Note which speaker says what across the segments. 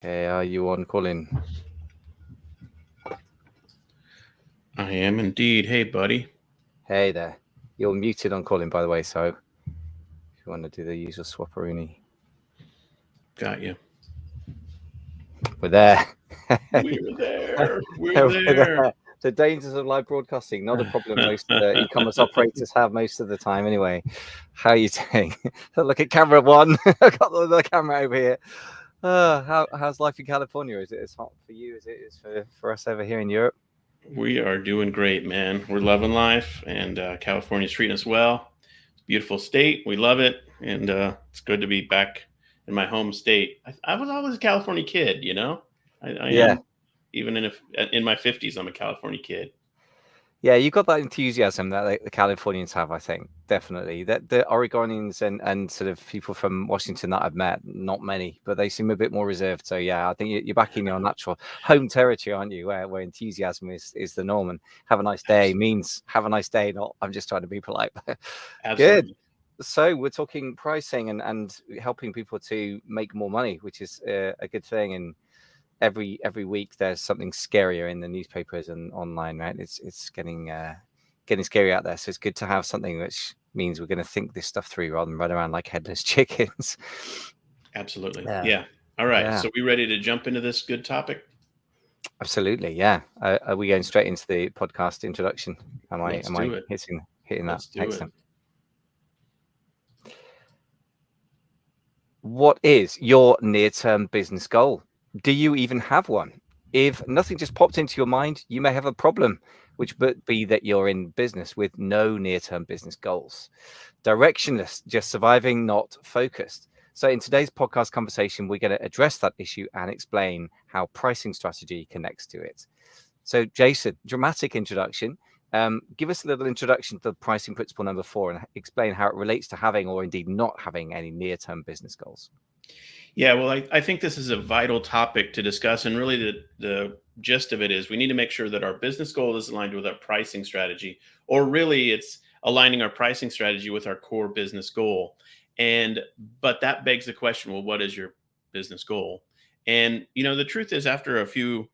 Speaker 1: Hey, are you on, Colin?
Speaker 2: I am indeed. Hey, buddy.
Speaker 1: Hey there. You're muted on Colin, by the way, so if you want to do the usual swapperoonie.
Speaker 2: Got you.
Speaker 1: We're there.
Speaker 2: We're there. We're
Speaker 1: We're
Speaker 2: there.
Speaker 1: there. The dangers of live broadcasting, not a problem most e-commerce operators have most of the time anyway. How are you doing? Look at camera one. I've got the camera over here. How's life in California? Is it as hot for you as it is for us over here in Europe?
Speaker 2: We are doing great, man. We're loving life, and California's treating us well. It's a beautiful state. We love it, and it's good to be back in my home state. I was always a California kid, you know. I
Speaker 1: Yeah.
Speaker 2: am, even in my 50s, I'm a California kid.
Speaker 1: Yeah, you got that enthusiasm that the Californians have, I think, definitely. That the Oregonians and sort of people from Washington that I've met, not many, but they seem a bit more reserved. So yeah, I think you're back in your natural home territory, aren't you? Where enthusiasm is the norm, and have a nice day
Speaker 2: Absolutely.
Speaker 1: means have a nice day. Not I'm just trying to be polite. Good.
Speaker 2: Absolutely.
Speaker 1: So we're talking pricing and helping people to make more money, which is a good thing. And every week there's something scarier in the newspapers and online, right? It's getting scary out there. So it's good to have something which means we're going to think this stuff through rather than run around like headless chickens.
Speaker 2: Absolutely.
Speaker 1: Yeah,
Speaker 2: Yeah. All right.
Speaker 1: yeah,
Speaker 2: So we ready to jump into this good topic?
Speaker 1: absolutely. Yeah. Are we going straight into the podcast introduction? Am I
Speaker 2: Let's
Speaker 1: am I
Speaker 2: do it.
Speaker 1: hitting that?
Speaker 2: Let's do it.
Speaker 1: Excellent. What is your near-term business goal? Do you even have one? If nothing just popped into your mind, you may have a problem, which would be that you're in business with no near-term business goals. Directionless, just surviving, not focused. So, in today's podcast conversation, we're going to address that issue and explain how pricing strategy connects to it. So, Jason, dramatic introduction. Give us a little introduction to the pricing principle number 4 and explain how it relates to having or indeed not having any near-term business goals.
Speaker 2: Yeah, well, I think this is a vital topic to discuss. And really, the gist of it is we need to make sure that our business goal is aligned with our pricing strategy, or really, it's aligning our pricing strategy with our core business goal. And, but that begs the question, well, what is your business goal? And, the truth is, after a few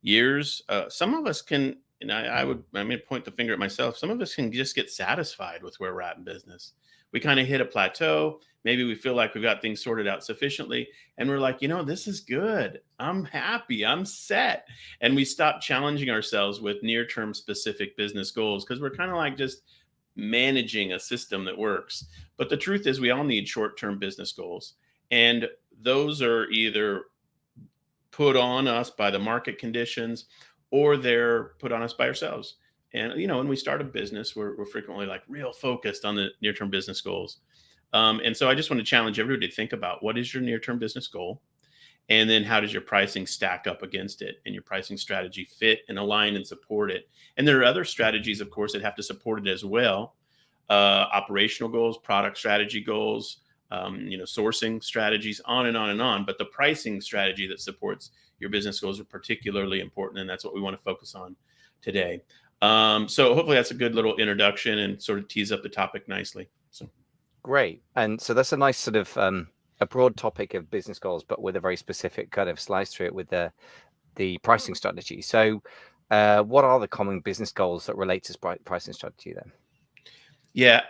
Speaker 2: years, some of us can, and I mean, point the finger at myself, some of us can just get satisfied with where we're at in business. We kind of hit a plateau. Maybe we feel like we've got things sorted out sufficiently and we're like, this is good. I'm happy. I'm set. And we stop challenging ourselves with near term specific business goals because we're kind of like just managing a system that works. But the truth is, we all need short term business goals. And those are either put on us by the market conditions or they're put on us by ourselves. And, when we start a business, we're frequently like real focused on the near term business goals. And so I just want to challenge everybody to think about what is your near term business goal? And then how does your pricing stack up against it and your pricing strategy fit and align and support it? And there are other strategies, of course, that have to support it as well. Operational goals, product strategy goals, sourcing strategies, on and on and on. But the pricing strategy that supports your business goals are particularly important. And that's what we want to focus on today. So hopefully that's a good little introduction and sort of tease up the topic nicely. So.
Speaker 1: Great. And so that's a nice sort of a broad topic of business goals, but with a very specific kind of slice through it with the pricing strategy. So what are the common business goals that relate to pricing strategy then?
Speaker 2: Yeah.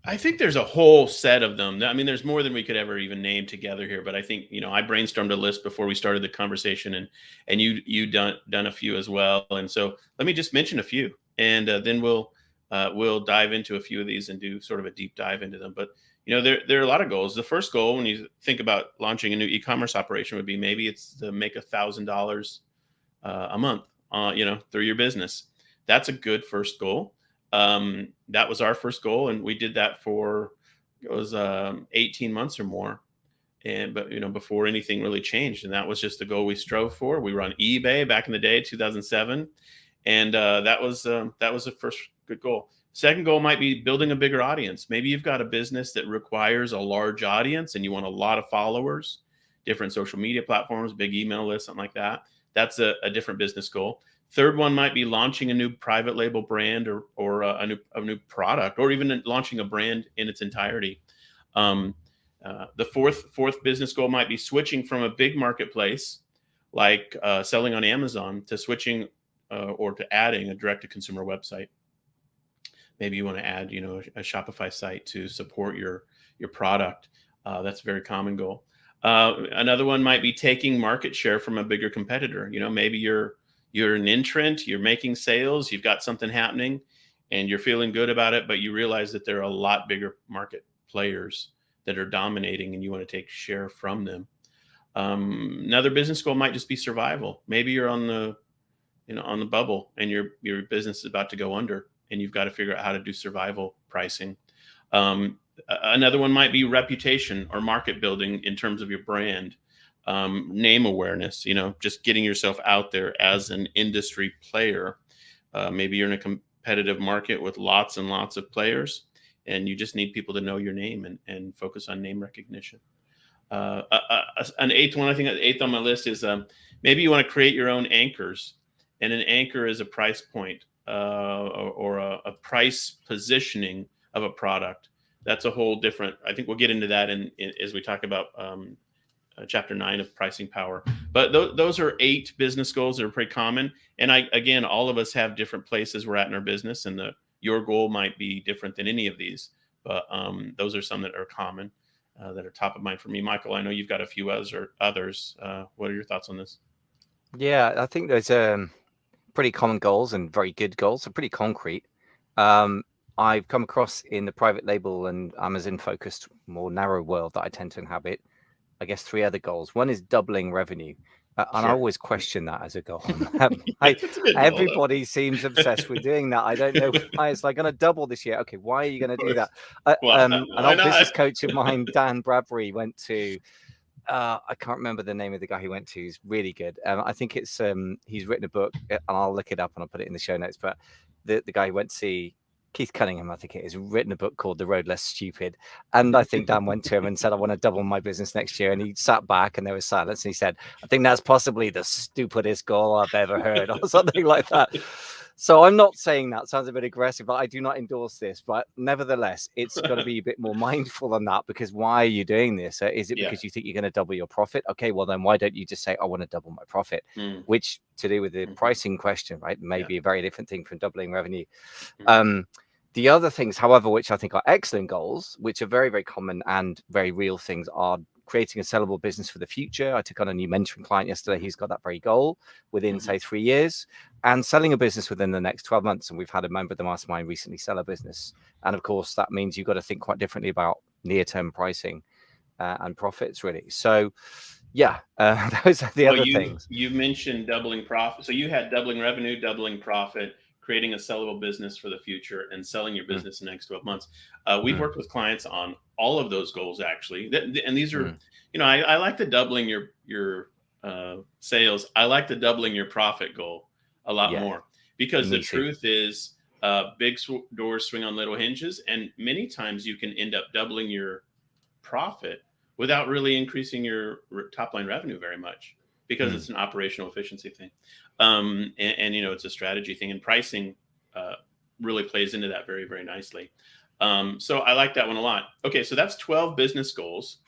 Speaker 2: I think there's a whole set of them. I mean, there's more than we could ever even name together here. But I think I brainstormed a list before we started the conversation, and you done a few as well. And so let me just mention a few, and then we'll dive into a few of these and do sort of a deep dive into them. But there are a lot of goals. The first goal when you think about launching a new e-commerce operation would be maybe it's to make $1,000 a month, through your business. That's a good first goal. That was our first goal, and we did that for it was 18 months or more. But before anything really changed, and that was just the goal we strove for. We were on eBay back in the day, 2007, and that was the first good goal. Second goal might be building a bigger audience. Maybe you've got a business that requires a large audience, and you want a lot of followers, different social media platforms, big email list, something like that. That's a different business goal. Third one might be launching a new private label brand or a new product, or even launching a brand in its entirety. The fourth business goal might be switching from a big marketplace like selling on Amazon to switching or to adding a direct to consumer website. Maybe you want to add, a Shopify site to support your product. That's a very common goal. Another one might be taking market share from a bigger competitor. Maybe you're an entrant, you're making sales, you've got something happening, and you're feeling good about it, but you realize that there are a lot bigger market players that are dominating, and you want to take share from them. Another business goal might just be survival. Maybe you're on the bubble, and your business is about to go under, and you've got to figure out how to do survival pricing. Another one might be reputation or market building in terms of your brand, name awareness, just getting yourself out there as an industry player. Maybe you're in a competitive market with lots and lots of players, and you just need people to know your name and focus on name recognition. An eighth one, I think eighth on my list is maybe you want to create your own anchors. And an anchor is a price point or a price positioning of a product. That's a whole different, I think we'll get into that as we talk about chapter 9 of pricing power. But those are 8 business goals that are pretty common. And again, all of us have different places we're at in our business, and your goal might be different than any of these. But those are some that are common, that are top of mind for me. Michael, I know you've got a few others. What are your thoughts on this?
Speaker 1: Yeah, I think there's pretty common goals and very good goals. They're pretty concrete. I've come across in the private label and Amazon focused, more narrow world that I tend to inhabit, I guess 3 other goals. One is doubling revenue. And I always question that as a goal. Everybody seems obsessed with doing that. I don't know why. It's like, going to double this year. Okay, why are you going to do that? An old business coach of mine, Dan Bradbury, went to, I can't remember the name of the guy he went to. He's really good. I think it's, he's written a book, and I'll look it up and I'll put it in the show notes. But the guy who went to see, Keith Cunningham, I think it is, written a book called The Road Less Stupid. And I think Dan went to him and said, I want to double my business next year. And he sat back and there was silence. And he said, I think that's possibly the stupidest goal I've ever heard, or something like that. So I'm not saying that sounds a bit aggressive, but I do not endorse this. But nevertheless, it's got to be a bit more mindful than that, because why are you doing this? Is it because you think you're going to double your profit? Okay, well, then why don't you just say, I want to double my profit, which to do with the pricing question, right, may be a very different thing from doubling revenue. The other things, however, which I think are excellent goals, which are very, very common and very real things, are creating a sellable business for the future. I took on a new mentoring client yesterday. He's got that very goal within, say, 3 years, and selling a business within the next 12 months. And we've had a member of the mastermind recently sell a business. And of course, that means you've got to think quite differently about near-term pricing and profits, really. So, yeah, those are the other things.
Speaker 2: You mentioned doubling profit. So you had doubling revenue, doubling profit, creating a sellable business for the future, and selling your business in the next 12 months. We've worked with clients on all of those goals, actually. And these are, I like the doubling your sales. I like the doubling your profit goal a lot more, because the truth is big doors swing on little hinges. And many times you can end up doubling your profit without really increasing your top line revenue very much, because it's an operational efficiency thing. And it's a strategy thing, and pricing really plays into that very, very nicely. So I like that one a lot. Okay, so that's 12 business goals.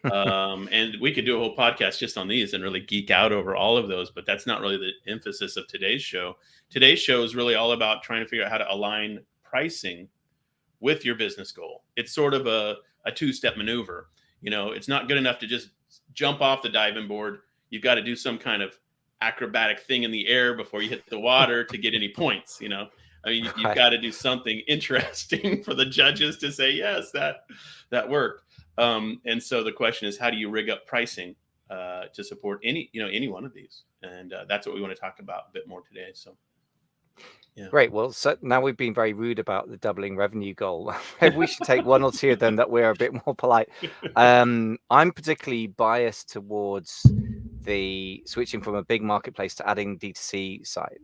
Speaker 2: And we could do a whole podcast just on these and really geek out over all of those, but that's not really the emphasis of today's show. Today's show is really all about trying to figure out how to align pricing with your business goal. It's sort of a 2-step maneuver. It's not good enough to just jump off the diving board. You've got to do some kind of acrobatic thing in the air before you hit the water to get any points. You've got to do something interesting for the judges to say, yes, that worked. And so the question is, how do you rig up pricing to support any one of these? And that's what we want to talk about a bit more today. So, yeah.
Speaker 1: Great. Well, so now we've been very rude about the doubling revenue goal. Maybe we should take one or two of them that we're a bit more polite. I'm particularly biased towards the switching from a big marketplace to adding D2C site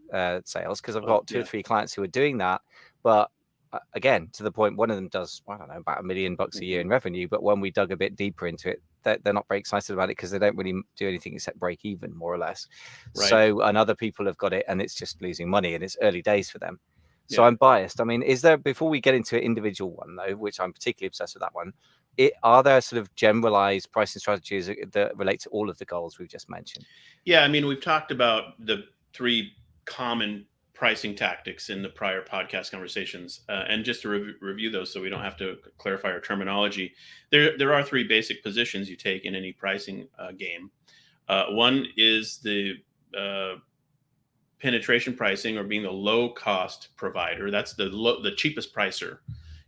Speaker 1: sales, because I've got 2 or 3 clients who are doing that. But again, to the point, one of them does, I don't know, about $1 million a year in revenue. But when we dug a bit deeper into it, they're not very excited about it, because they don't really do anything except break even, more or less. Right. So, and other people have got it and it's just losing money, and it's early days for them. So I'm biased. I mean, is there, before we get into an individual one though, which I'm particularly obsessed with that one, are there sort of generalized pricing strategies that relate to all of the goals we've just mentioned?
Speaker 2: Yeah, I mean, we've talked about the three common pricing tactics in the prior podcast conversations, and just to review those, so we don't have to clarify our terminology. There are three basic positions you take in any pricing game. One is the uh, penetration pricing, or being the low cost provider. That's the cheapest pricer.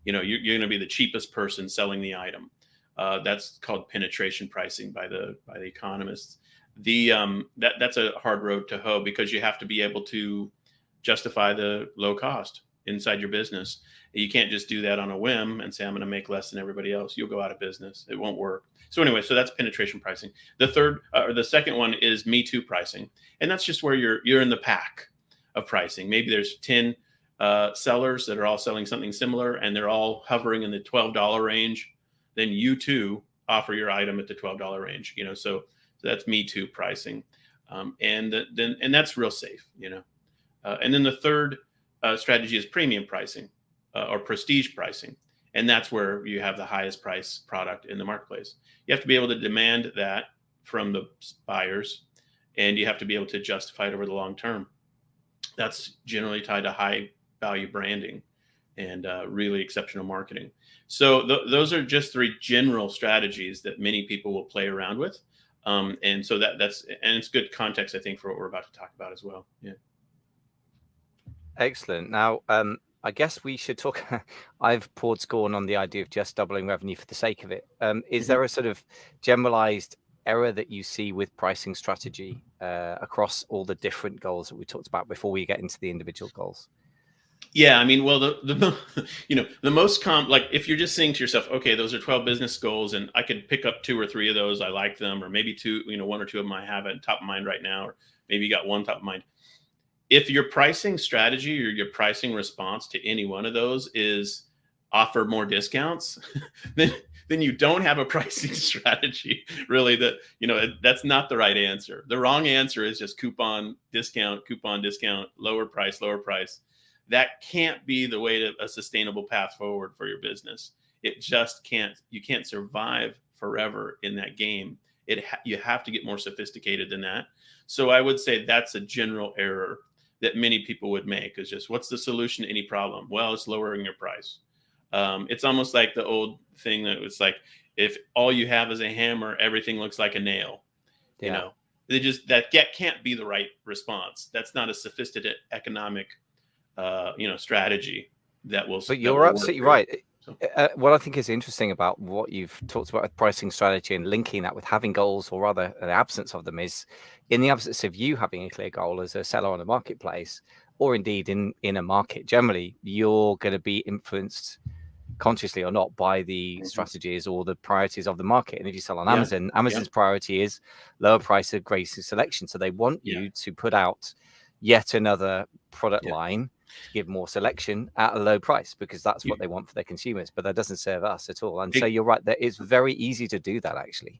Speaker 2: You're going to be the cheapest person selling the item. That's called penetration pricing by the economists. That's a hard road to hoe, because you have to be able to justify the low cost inside your business. You can't just do that on a whim and say, I'm going to make less than everybody else. You'll go out of business. It won't work. So anyway, so that's penetration pricing. The second one is Me Too pricing, and that's just where you're in the pack of pricing. Maybe there's 10 sellers that are all selling something similar, and they're all hovering in the $12 range. Then you too offer your item at the $12 range. So that's Me Too pricing, and that's real safe. And then the third strategy is premium pricing, or prestige pricing. And that's where you have the highest price product in the marketplace. You have to be able to demand that from the buyers, and you have to be able to justify it over the long term. That's generally tied to high value branding and really exceptional marketing. So those are just three general strategies that many people will play around with. And so that's it's good context, I think, for what we're about to talk about as well. Yeah.
Speaker 1: Excellent. Now, I guess we should talk. I've poured scorn on the idea of just doubling revenue for the sake of it. Is
Speaker 2: Mhm.
Speaker 1: there a sort of generalized error that you see with pricing strategy across all the different goals that we talked about before we get into the individual goals?
Speaker 2: Yeah, I mean, well, the most like, if you're just saying to yourself, okay, those are 12 business goals, and I could pick up two or three of those, I like them, or maybe two, one or two of them I have it top of mind right now, or maybe you got one top of mind. If your pricing strategy or your pricing response to any one of those is offer more discounts, then you don't have a pricing strategy. Really, that's not the right answer. The wrong answer is just coupon discount, lower price, lower price. That can't be the way to a sustainable path forward for your business. It just can't. You can't survive forever in that game. You have to get more sophisticated than that. So I would say that's a general error that many people would make, is just, what's the solution to any problem? Well, it's lowering your price. It's almost like the old thing that was like, if all you have is a hammer, everything looks like a nail. You
Speaker 1: Yeah.
Speaker 2: know, that can't be the right response. That's not a sophisticated economic, strategy that will
Speaker 1: But
Speaker 2: that
Speaker 1: you're
Speaker 2: will work
Speaker 1: absolutely
Speaker 2: for you.
Speaker 1: right.
Speaker 2: So,
Speaker 1: What I think is interesting about what you've talked about with pricing strategy and linking that with having goals, or rather the absence of them, is in the absence of you having a clear goal as a seller on a marketplace, or indeed in a market generally, you're going to be influenced consciously or not by the
Speaker 2: mhm.
Speaker 1: strategies or the priorities of the market. And if you sell on
Speaker 2: Yeah,
Speaker 1: Amazon,
Speaker 2: yeah,
Speaker 1: Amazon's priority is lower price of greater selection. So they want
Speaker 2: yeah,
Speaker 1: you to put out yet another product
Speaker 2: yeah.
Speaker 1: line to give more selection at a low price, because that's what
Speaker 2: You,
Speaker 1: they want for their consumers. But that doesn't serve us at all. And so
Speaker 2: e-
Speaker 1: you're right, that it's very easy to do that actually.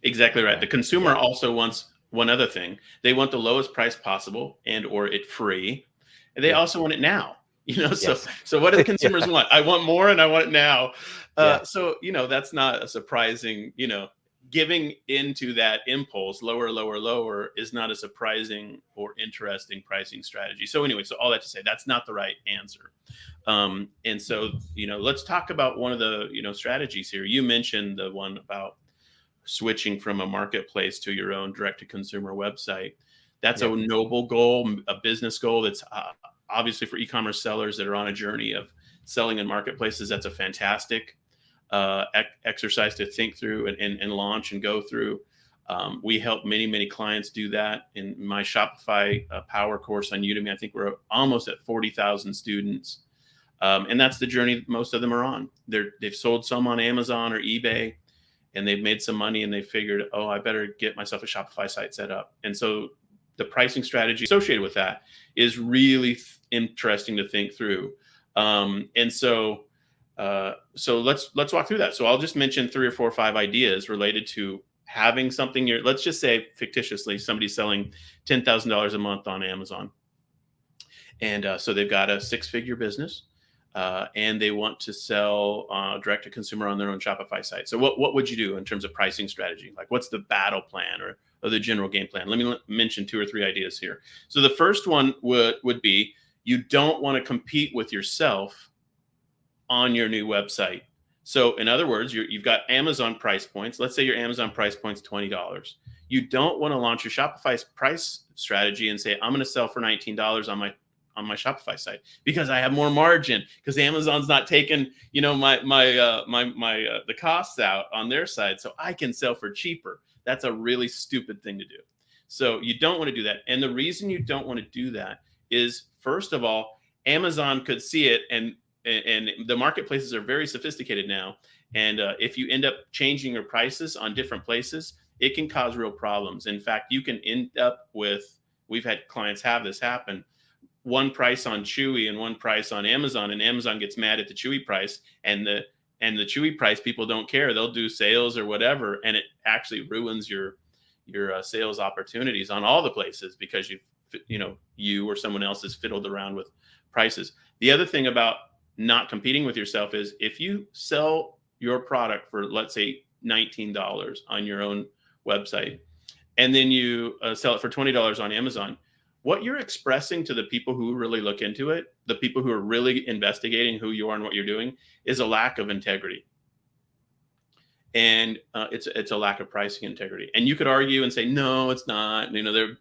Speaker 2: exactly right. The consumer
Speaker 1: Yeah.
Speaker 2: also wants one other thing. They want the lowest price possible, and or it free. And they
Speaker 1: Yeah.
Speaker 2: also want it now. So
Speaker 1: Yes.
Speaker 2: what do the consumers
Speaker 1: Yeah.
Speaker 2: want? I want more, and I want it now.
Speaker 1: Yeah.
Speaker 2: So that's not a surprising. Giving into that impulse, lower, lower, lower, is not a surprising or interesting pricing strategy. So anyway, so all that to say, that's not the right answer. And so let's talk about one of the strategies here. You mentioned the one about switching from a marketplace to your own direct to consumer website. That's a
Speaker 1: Yeah.
Speaker 2: noble goal, a business goal. That's obviously for e-commerce sellers that are on a journey of selling in marketplaces. That's a fantastic exercise to think through and launch and go through. We help many clients do that in my Shopify Power course on Udemy. I think we're almost at 40,000 students, and that's the journey most of them are on. They've sold some on Amazon or eBay, and they've made some money, and they figured, oh, I better get myself a Shopify site set up. And so the pricing strategy associated with that is really interesting to think through. And so let's walk through that. So I'll just mention 3 or 4 or 5 ideas related to having something. Let's just say fictitiously somebody's selling $10,000 a month on Amazon, and so they've got a 6-figure business. and they want to sell direct to consumer on their own Shopify site. So what would you do in terms of pricing strategy? Like, what's the battle plan or the general game plan? Let me mention 2 or 3 ideas here. So the first one would be, you don't want to compete with yourself on your new website. So in other words, you've got Amazon price points. Let's say your Amazon price point's $20. You don't want to launch your Shopify price strategy and say, I'm going to sell for $19 on my Shopify site because I have more margin, because Amazon's not taking, the costs out on their side, so I can sell for cheaper. That's a really stupid thing to do. So you don't want to do that. And the reason you don't want to do that is, first of all, Amazon could see it, and the marketplaces are very sophisticated now. And if you end up changing your prices on different places, it can cause real problems. In fact, you can end up with, we've had clients have this happen, one price on Chewy and one price on Amazon, and Amazon gets mad at the Chewy price, and the Chewy price people don't care. They'll do sales or whatever, and it actually ruins your sales opportunities on all the places because you or someone else has fiddled around with prices. The other thing about not competing with yourself is, if you sell your product for, let's say, $19 on your own website, and then you sell it for $20 on Amazon, what you're expressing to the people who really look into it, the people who are really investigating who you are and what you're doing, is a lack of integrity. And it's a lack of pricing integrity. And you could argue and say, no, it's not.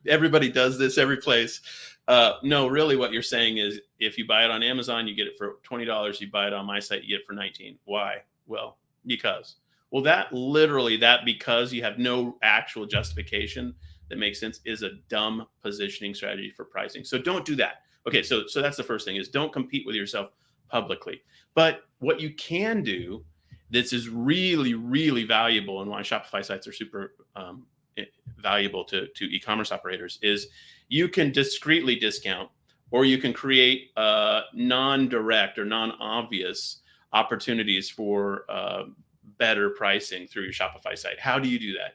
Speaker 2: Everybody does this every place. No, really what you're saying is, if you buy it on Amazon, you get it for $20. You buy it on my site, you get it for $19. Why? Well, because. Well, because you have no actual justification that makes sense, is a dumb positioning strategy for pricing. So don't do that. Okay, so that's the first thing, is don't compete with yourself publicly. But what you can do, this is really, really valuable, and why Shopify sites are super valuable to e-commerce operators, is you can discreetly discount, or you can create non-direct or non-obvious opportunities for better pricing through your Shopify site. How do you do that?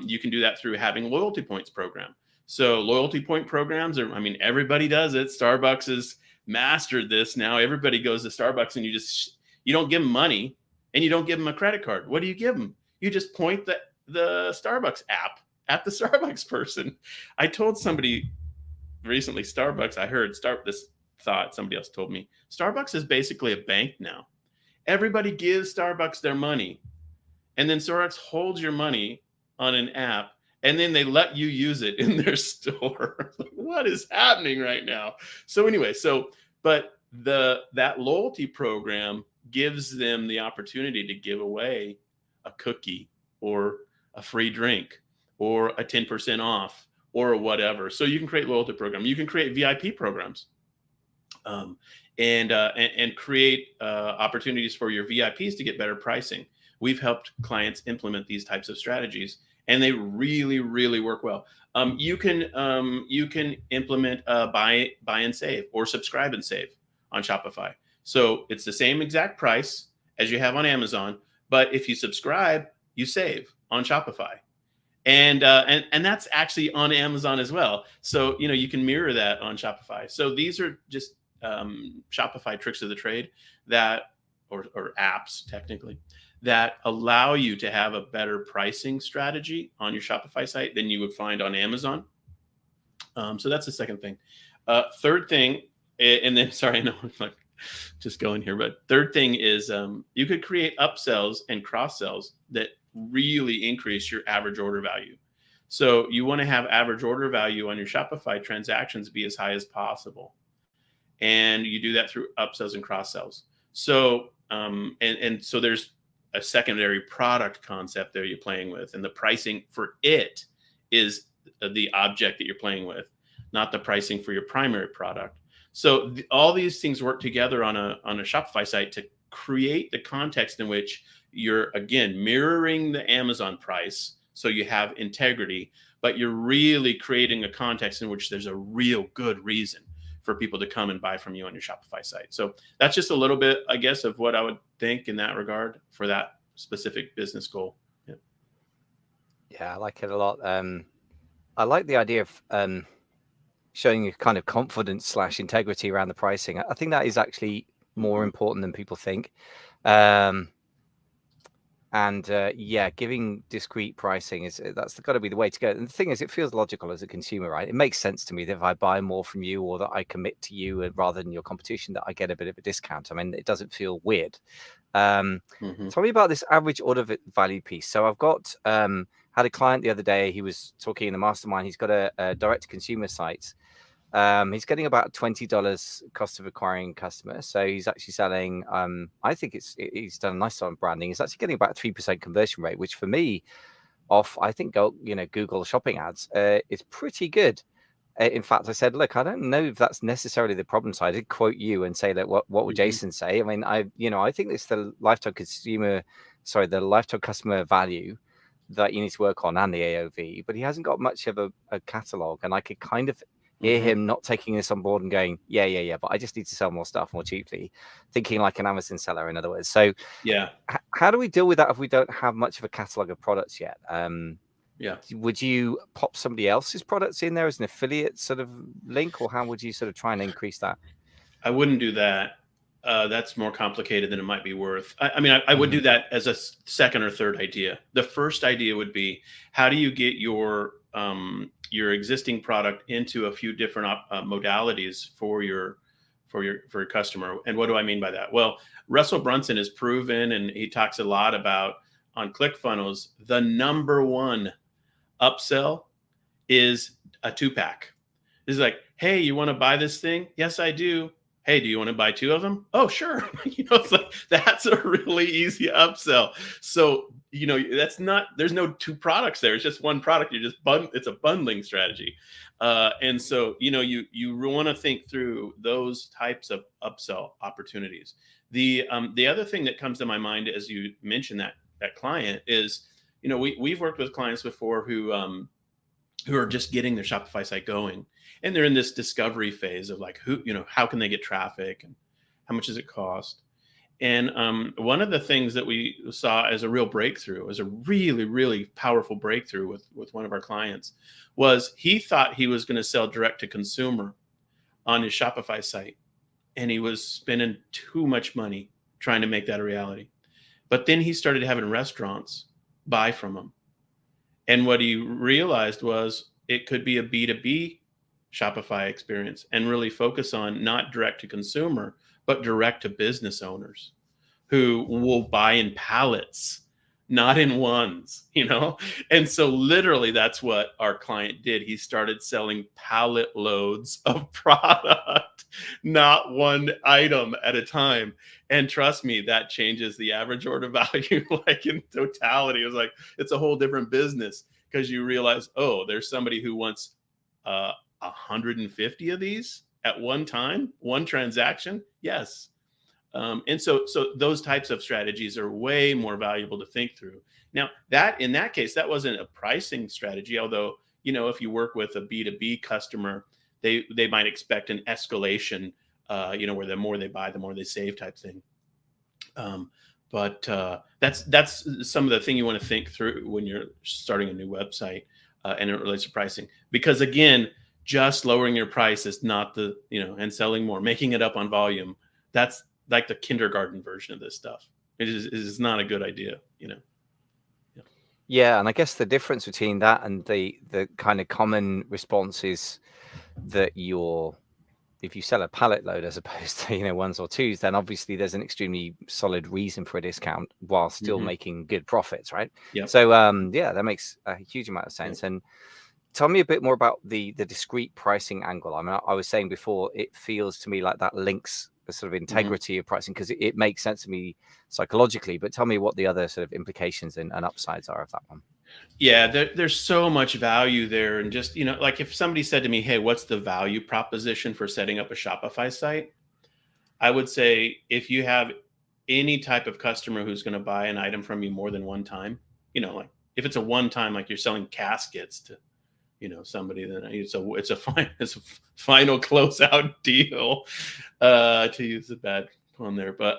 Speaker 2: You can do that through having loyalty points program. So loyalty point programs everybody does it. Starbucks has mastered this now. Everybody goes to Starbucks, and you don't give them money, and you don't give them a credit card. What do you give them? You just point the Starbucks app at the Starbucks person. I told somebody recently, Starbucks, I heard this thought, somebody else told me, Starbucks is basically a bank now. Everybody gives Starbucks their money, and then Starbucks holds your money on an app, and then they let you use it in their store. What is happening right now? So anyway, but that loyalty program gives them the opportunity to give away a cookie or a free drink or a 10% off or whatever. So you can create loyalty program. You can create VIP programs. And create opportunities for your VIPs to get better pricing. We've helped clients implement these types of strategies, and they really, really work well. You can implement buy and save, or subscribe and save on Shopify. So it's the same exact price as you have on Amazon, but if you subscribe, you save on Shopify. And that's actually on Amazon as well. So you can mirror that on Shopify. So these are just Shopify tricks of the trade or apps technically, that allow you to have a better pricing strategy on your Shopify site than you would find on Amazon. So that's the second thing. Third thing, and then sorry, I know I'm like just going here, but third thing is you could create upsells and cross sells that really increase your average order value. So you want to have average order value on your Shopify transactions be as high as possible. And you do that through upsells and cross sells. So, and so there's a secondary product concept there you're playing with, and the pricing for it is the object that you're playing with, not the pricing for your primary product. So all these things work together on a Shopify site to create the context in which you're, again, mirroring the Amazon price, so you have integrity, but you're really creating a context in which there's a real good reason for people to come and buy from you on your Shopify site. So that's just a little bit, I guess, of what I would think in that regard for that specific business goal.
Speaker 1: Yeah, I like it a lot. I like the idea of showing you kind of confidence / integrity around the pricing. I think that is actually more important than people think. Um, and yeah, giving discrete pricing is that's got to be the way to go. And the thing is, it feels logical as a consumer, right? It makes sense to me that if I buy more from you or that I commit to you rather than your competition, that I get a bit of a discount. I mean, it doesn't feel weird.
Speaker 2: Hmm.
Speaker 1: Tell me about this average order value piece. So I've got had a client the other day. He was talking in the mastermind. He's got a direct to consumer site. He's getting about $20 cost of acquiring customers. So he's actually selling. I think he's done a nice job on branding. He's actually getting about a 3% conversion rate, which for me, off I think Google shopping ads, is pretty good. In fact, I said, look, I don't know if that's necessarily the problem. So I did quote you and say that what would
Speaker 2: Hmm.
Speaker 1: Jason say? I mean, I think it's the the lifetime customer value that you need to work on and the AOV, but he hasn't got much of a catalog. And I could kind of hear
Speaker 2: Hmm.
Speaker 1: him not taking this on board and going, yeah, but I just need to sell more stuff more cheaply, thinking like an Amazon seller, in other words. So
Speaker 2: Yeah.
Speaker 1: how do we deal with that if we don't have much of a catalog of products yet?
Speaker 2: Yeah.
Speaker 1: Would you pop somebody else's products in there as an affiliate sort of link, or how would you sort of try and increase that?
Speaker 2: I wouldn't do that. That's more complicated than it might be worth. I mean, I would
Speaker 1: Hmm.
Speaker 2: do that as a second or third idea. The first idea would be, how do you get your existing product into a few different modalities for your customer? And what do I mean by that? Well, Russell Brunson has proven, and he talks a lot about on ClickFunnels, the number one upsell is a 2-pack. It's like, hey, you want to buy this thing? Yes, I do. Hey, do you want to buy 2 of them? Oh, sure. It's like, that's a really easy upsell. So, that's not, there's no 2 products there. It's just one product. It's a bundling strategy. And so, you want to think through those types of upsell opportunities. The other thing that comes to my mind as you mentioned that client is, we've worked with clients before who are just getting their Shopify site going. And they're in this discovery phase of like, how can they get traffic and how much does it cost? And one of the things that we saw as a real breakthrough, as a really, really powerful breakthrough with one of our clients, was he thought he was going to sell direct to consumer on his Shopify site. And he was spending too much money trying to make that a reality. But then he started having restaurants buy from him. And what he realized was it could be a B2B Shopify experience and really focus on not direct to consumer, but direct to business owners who will buy in pallets, not in ones. And so literally that's what our client did. He started selling pallet loads of product, not one item at a time. And trust me, that changes the average order value like in totality. It was like, it's a whole different business because you realize, oh, there's somebody who wants 150 of these at one time, one transaction. Yes. And so those types of strategies are way more valuable to think through. Now, that in that case, that wasn't a pricing strategy, although, if you work with a B2B customer, they might expect an escalation, where the more they buy, the more they save type thing. But that's some of the thing you want to think through when you're starting a new website, and it relates to pricing. Because again, just lowering your price is not and selling more, making it up on volume. That's like the kindergarten version of this stuff. It is not a good idea. Yeah.
Speaker 1: Yeah, and I guess the difference between that and the kind of common response is that if you sell a pallet load as opposed to ones or twos, then obviously there's an extremely solid reason for a discount while still
Speaker 2: Hmm.
Speaker 1: making good profits, right?
Speaker 2: Yep.
Speaker 1: So yeah, that makes a huge amount of
Speaker 2: Yep.
Speaker 1: sense. And tell me a bit more about the discrete pricing angle. I mean, I was saying before, it feels to me like that links the sort of
Speaker 2: Hmm.
Speaker 1: integrity of pricing because it makes sense to me psychologically. But tell me what the other sort of implications and upsides are of that one.
Speaker 2: Yeah, there's so much value there. And just, like if somebody said to me, hey, what's the value proposition for setting up a Shopify site? I would say if you have any type of customer who's going to buy an item from you more than one time, like if it's a one time, like you're selling caskets to, somebody, then it's a final closeout deal, to use the bad pun there. But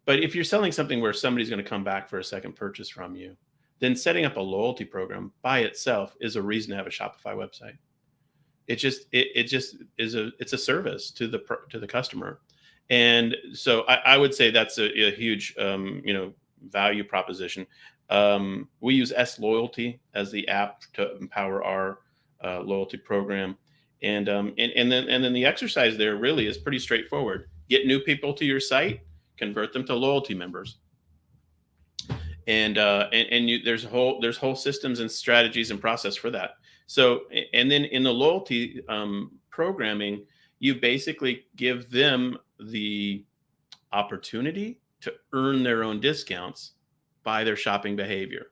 Speaker 2: if you're selling something where somebody's going to come back for a second purchase from you, then setting up a loyalty program by itself is a reason to have a Shopify website. It just is it's a service to the customer, And so I would say that's a huge, value proposition. We use S Loyalty as the app to empower our loyalty program, and then the exercise there really is pretty straightforward. Get new people to your site, convert them to loyalty members, there's whole systems and strategies and process for that. So and then in the loyalty programming, you basically give them the opportunity to earn their own discounts by their shopping behavior.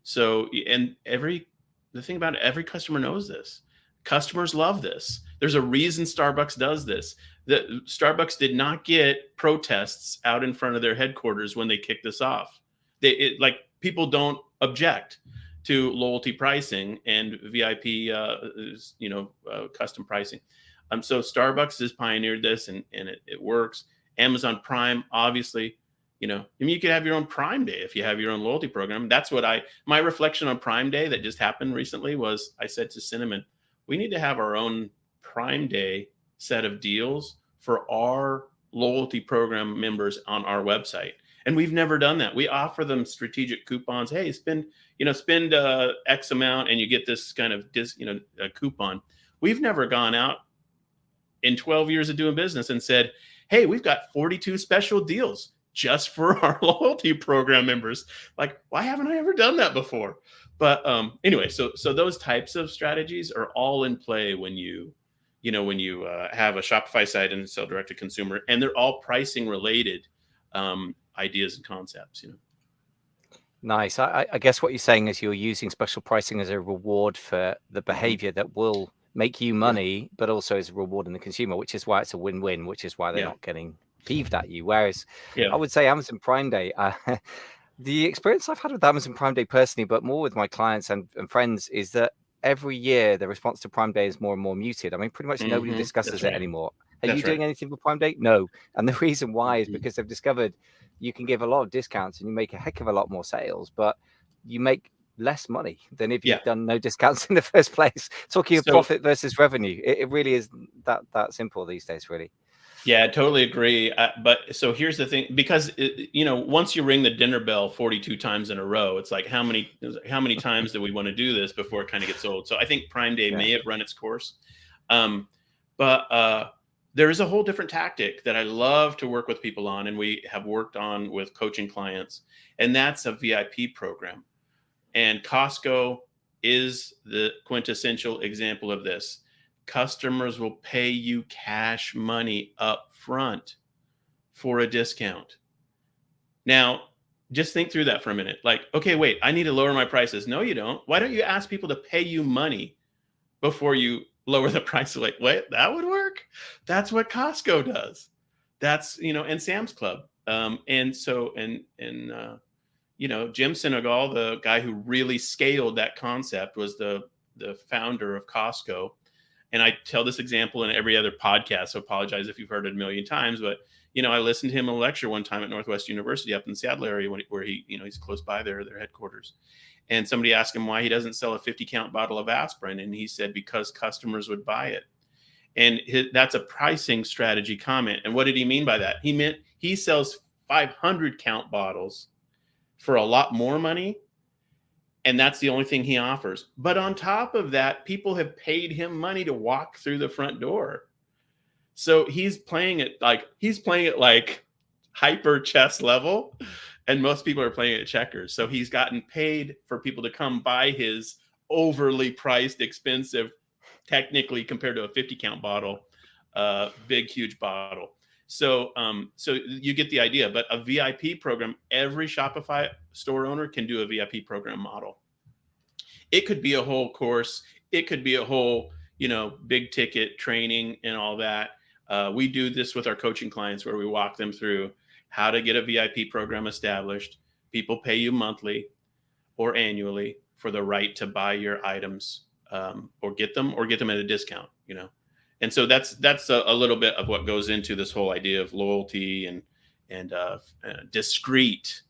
Speaker 2: So, and the thing about it, every customer knows this. Customers love this. There's a reason Starbucks does this. The Starbucks did not get protests out in front of their headquarters when they kicked this off. Like people don't object to loyalty pricing and VIP, custom pricing. So Starbucks has pioneered this, and it works. Amazon Prime, obviously, you could have your own Prime Day if you have your own loyalty program. That's what my reflection on Prime Day that just happened recently was I said to Cinnamon, we need to have our own Prime Day set of deals for our loyalty program members on our website. And we've never done that. We offer them strategic coupons. Hey, spend X amount and you get this kind of a coupon. We've never gone out in 12 years of doing business and said, hey, we've got 42 special deals just for our loyalty program members. Like, why haven't I ever done that before? But anyway, so those types of strategies are all in play when you have a Shopify site and sell direct to consumer, and they're all pricing related ideas and concepts.
Speaker 1: Nice. I guess what you're saying is you're using special pricing as a reward for the behavior that will make you
Speaker 2: Yeah.
Speaker 1: money, but also as a reward in the consumer, which is why it's a win-win, which is why they're
Speaker 2: Yeah.
Speaker 1: not getting peeved at you. Whereas
Speaker 2: Yeah.
Speaker 1: I would say Amazon Prime Day, the experience I've had with Amazon Prime Day personally, but more with my clients and friends, is that every year the response to Prime Day is more and more muted. I mean, pretty much nobody
Speaker 2: That's
Speaker 1: discusses it
Speaker 2: right.
Speaker 1: anymore. Are you
Speaker 2: That's
Speaker 1: doing
Speaker 2: right.
Speaker 1: anything for Prime Day? No. And the reason why is
Speaker 2: Mhm.
Speaker 1: because they've discovered you can give a lot of discounts and you make a heck of a lot more sales, but you make less money than if
Speaker 2: Yeah.
Speaker 1: you've done no discounts in the first place. Talking of
Speaker 2: So
Speaker 1: profit versus revenue, it really is that simple these days, really.
Speaker 2: yeah, I totally agree. But so here's the thing, because once you ring the dinner bell 42 times in a row, it's like how many times do we want to do this before it kind of gets old? So I think Prime Day
Speaker 1: Yeah.
Speaker 2: may have run its course, um, but there is a whole different tactic that I love to work with people on, and we have worked on with coaching clients, and that's a VIP program. And Costco is the quintessential example of this. Customers will pay you cash money up front for a discount. Now, just think through that for a minute. Like, okay, wait, I need to lower my prices. No, you don't. Why don't you ask people to pay you money before you lower the price? Like, wait, that would work. That's what Costco does. That's, and Sam's Club. And so, Jim Sinegal, the guy who really scaled that concept, was the founder of Costco. And I tell this example in every other podcast, so apologize if you've heard it a million times. But I listened to him in a lecture one time at Northwest University up in the Seattle area, where he's close by their headquarters. And somebody asked him why he doesn't sell a 50-count bottle of aspirin, and he said because customers would buy it. And that's a pricing strategy comment. And what did he mean by that? He meant he sells 500-count bottles for a lot more money, and that's the only thing he offers. But on top of that, people have paid him money to walk through the front door. So he's playing it like hyper chess level, and most people are playing it checkers. So he's gotten paid for people to come buy his overly priced, expensive, technically compared to a 50-count bottle, big, huge bottle. So you get the idea. But a VIP program, every Shopify store owner can do a VIP program model. It could be a whole course. It could be a whole, big ticket training and all that. We do this with our coaching clients, where we walk them through how to get a VIP program established. People pay you monthly or annually for the right to buy your items, or get them at a discount. And so that's a little bit of what goes into this whole idea of loyalty and discreet,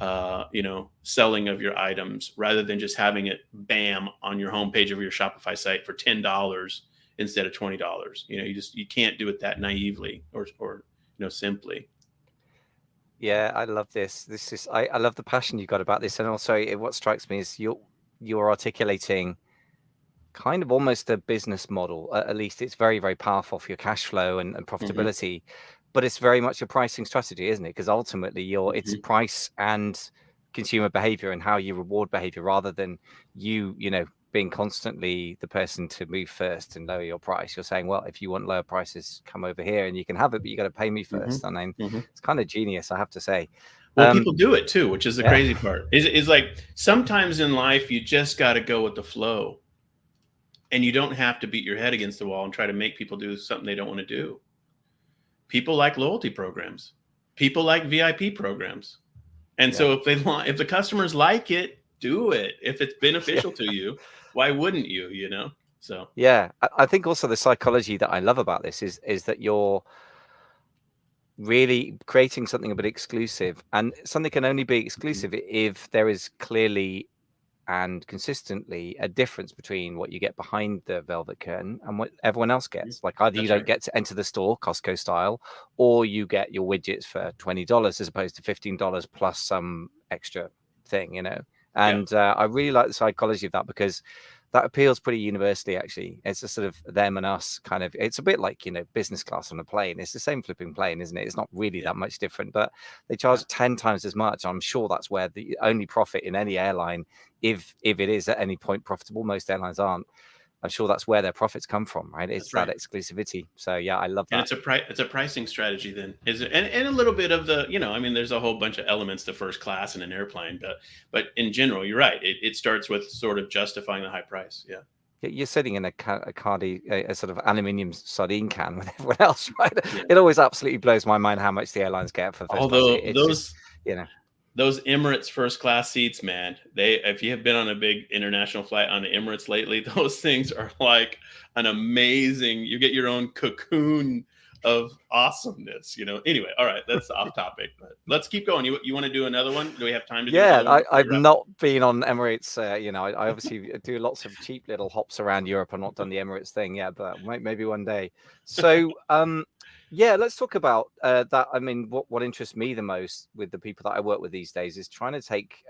Speaker 2: selling of your items, rather than just having it bam on your homepage of your Shopify site for $10 instead of $20. You can't do it that naively or simply.
Speaker 1: Yeah, I love this. This is I love the passion you got about this, and also what strikes me is you're articulating kind of almost a business model. At least it's very, very powerful for your cash flow and
Speaker 2: Hmm.
Speaker 1: profitability, but it's very much a pricing strategy, isn't it? Because ultimately, it's
Speaker 2: Hmm.
Speaker 1: price and consumer behavior and how you reward behavior rather than being constantly the person to move first and lower your price. You're saying, well, if you want lower prices, come over here and you can have it, but you got to pay me
Speaker 2: Hmm.
Speaker 1: first. I mean,
Speaker 2: Hmm.
Speaker 1: it's kind of genius, I have to say.
Speaker 2: Well,
Speaker 1: Um,
Speaker 2: people do it too, which is the
Speaker 1: yeah,
Speaker 2: crazy part. Is like sometimes in life you just got to go with the flow, and you don't have to beat your head against the wall and try to make people do something they don't want to do. People like loyalty programs. People like VIP programs. And
Speaker 1: yeah,
Speaker 2: so if the customers like it, do it. If it's
Speaker 1: yeah.
Speaker 2: beneficial to you, why wouldn't you, So,
Speaker 1: Yeah, I think also the psychology that I love about this is that you're really creating something a bit exclusive, and something can only be
Speaker 2: mhm,
Speaker 1: exclusive if there is clearly and consistently a difference between what you get behind the velvet curtain and what everyone else
Speaker 2: mhm.
Speaker 1: gets. Like either you
Speaker 2: That's right.
Speaker 1: don't get to enter the store Costco style, or you get your widgets for $20 as opposed to $15 plus some extra thing.
Speaker 2: Yeah,
Speaker 1: And I really like the psychology of that because that appeals pretty universally. Actually, it's a sort of them and us kind of. It's a bit like business class on a plane. It's the same flipping plane, isn't it? It's not really
Speaker 2: yeah,
Speaker 1: that much different, but they
Speaker 2: yeah.
Speaker 1: charge 10 times as much. I'm sure that's where the only profit in any airline, if it is at any point profitable, most airlines aren't. I'm sure that's where their profits come from, right? It's
Speaker 2: That's
Speaker 1: that
Speaker 2: right.
Speaker 1: exclusivity. So yeah, I love
Speaker 2: And
Speaker 1: that.
Speaker 2: it's a pricing strategy then. Is it, and a little bit of the, I mean, there's a whole bunch of elements to first class in an airplane, but in general, you're right. It starts with sort of justifying the high price. Yeah.
Speaker 1: You're sitting in a sort of aluminium sardine can with everyone else, right?
Speaker 2: Yeah.
Speaker 1: It always absolutely blows my mind how much the airlines get for first class.
Speaker 2: Although
Speaker 1: It's just, you know,
Speaker 2: those Emirates first class seats, man, if you have been on a big international flight on the Emirates lately, those things are like an amazing. You get your own cocoon of awesomeness. Anyway, all right, that's off topic, but let's keep going. You want to do another one? Do we have time to do
Speaker 1: yeah,
Speaker 2: another one before we
Speaker 1: I've
Speaker 2: wrap?
Speaker 1: not been on Emirates. I obviously do lots of cheap little hops around Europe. I've not done the Emirates thing yet, but maybe one day. So, yeah, let's talk about that. I mean, what interests me the most with the people that I work with these days is trying to take.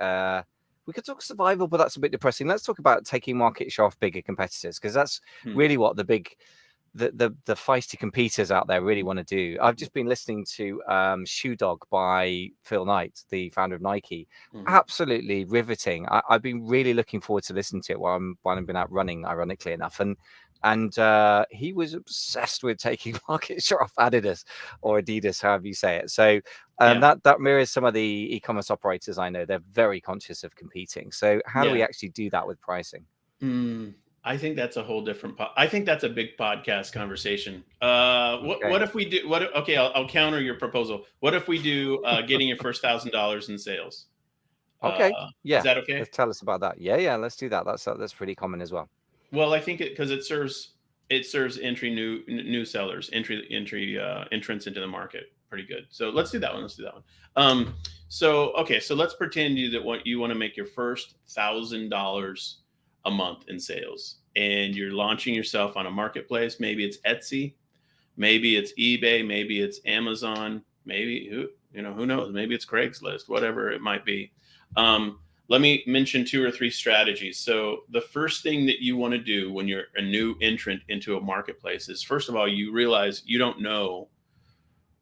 Speaker 1: We could talk survival, but that's a bit depressing. Let's talk about taking market share off bigger competitors because that's
Speaker 2: Hmm.
Speaker 1: really what the feisty competitors out there really want to do. I've just been listening to Shoe Dog by Phil Knight, the founder of Nike.
Speaker 2: Hmm.
Speaker 1: Absolutely riveting. I've been really looking forward to listen to it while I've been out running, ironically enough. And he was obsessed with taking market share off Adidas or Adidas, however you say it. So
Speaker 2: Yeah,
Speaker 1: that mirrors some of the e-commerce operators I know. They're very conscious of competing. So how do we
Speaker 2: yeah.
Speaker 1: actually do that with pricing?
Speaker 2: Mm, I think that's a whole different. I think that's a big podcast conversation. What
Speaker 1: Okay.
Speaker 2: if we do? Okay, I'll counter your proposal. What if we do getting your first $1,000 in sales?
Speaker 1: Okay.
Speaker 2: Is
Speaker 1: Yeah.
Speaker 2: that okay?
Speaker 1: Let's tell us about that. Yeah, yeah. Let's do that. That's pretty common as well.
Speaker 2: Well, I think because it serves new sellers, entrance into the market pretty good. So let's do that one. Let's do that one. So okay, so let's pretend that what you want to make your first $1,000 a month in sales, and you're launching yourself on a marketplace. Maybe it's Etsy, maybe it's eBay, maybe it's Amazon, maybe who knows? Maybe it's Craigslist, whatever it might be. Um, Let me mention two or three strategies. So the first thing that you want to do when you're a new entrant into a marketplace is, first of all, you realize you don't know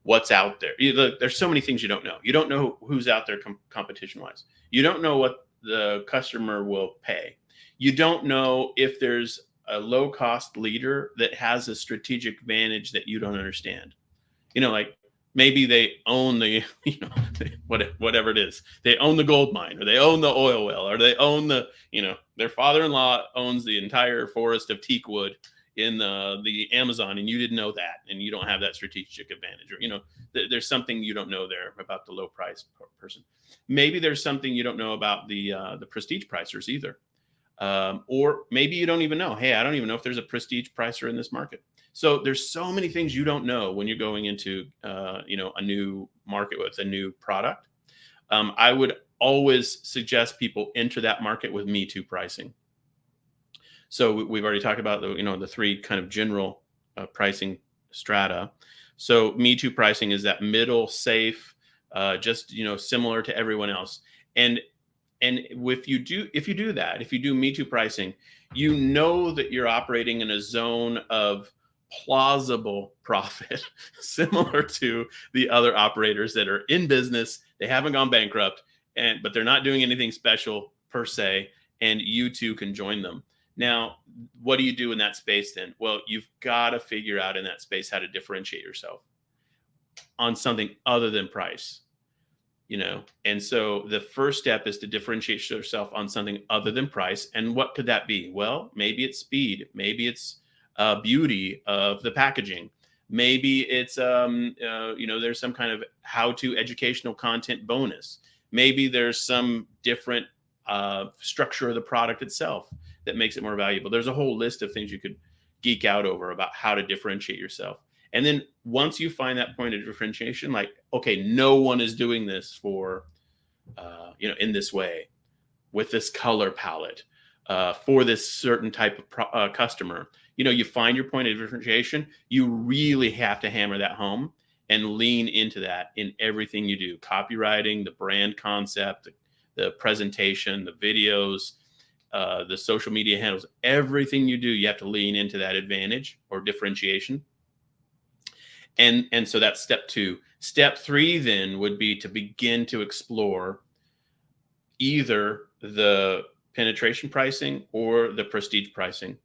Speaker 2: what's out there. There's so many things you don't know. You don't know who's out there competition wise. You don't know what the customer will pay. You don't know if there's a low cost leader that has a strategic advantage that you don't understand. Like maybe they own the, whatever it is. They own the gold mine, or they own the oil well, or they own their father-in-law owns the entire forest of teak wood in the Amazon, and you didn't know that, and you don't have that strategic advantage, or there's something you don't know there about the low price person. Maybe there's something you don't know about the prestige pricers either. Or maybe you don't even know, hey, I don't even know if there's a prestige pricer in this market. So there's so many things you don't know when you're going into a new market with a new product. I would always suggest people enter that market with Me Too pricing. So we've already talked about the three kind of general pricing strata, So Me Too pricing is that middle safe, just similar to everyone else. And if you do Me Too pricing, you know that you're operating in a zone of plausible profit, similar to the other operators that are in business. They haven't gone bankrupt, but they're not doing anything special per se, and you too can join them. Now, what do you do in that space then? Well, you've got to figure out in that space how to differentiate yourself on something other than price. And so the first step is to differentiate yourself on something other than price. And what could that be? Well, maybe it's speed, maybe it's beauty of the packaging, maybe it's there's some kind of how to educational content bonus, maybe there's some different structure of the product itself that makes it more valuable. There's a whole list of things you could geek out over about how to differentiate yourself. And then once you find that point of differentiation, like, okay, no one is doing this for, in this way, with this color palette, for this certain type of customer, you find your point of differentiation. You really have to hammer that home and lean into that in everything you do. Copywriting, the brand concept, the presentation, the videos, the social media handles, everything you do, you have to lean into that advantage or differentiation. And so that's step 2. Step 3 then would be to begin to explore either the penetration pricing or the prestige pricing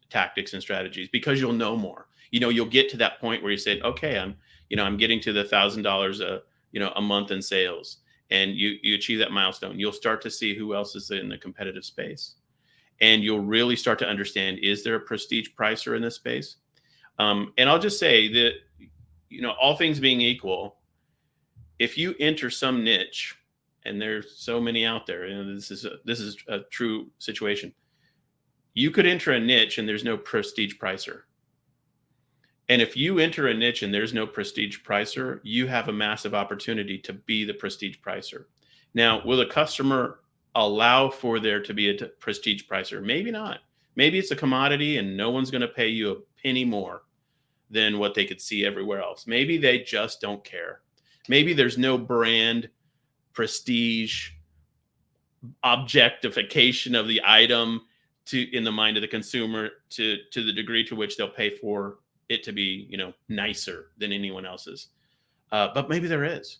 Speaker 2: tactics and strategies, because you'll know more. You'll get to that point where you say, okay, I'm getting to the $1,000 a month in sales, and you achieve that milestone. You'll start to see who else is in the competitive space, and you'll really start to understand, is there a prestige pricer in this space? And I'll just say that, all things being equal, if you enter some niche, and there's so many out there, this is a true situation. You could enter a niche and there's no prestige pricer. And if you enter a niche and there's no prestige pricer, you have a massive opportunity to be the prestige pricer. Now, will a customer allow for there to be a prestige pricer? Maybe not. Maybe it's a commodity and no one's going to pay you a penny more than what they could see everywhere else. Maybe they just don't care. Maybe there's no brand prestige objectification of the item in the mind of the consumer to the degree to which they'll pay for it to be, nicer than anyone else's. But maybe there is,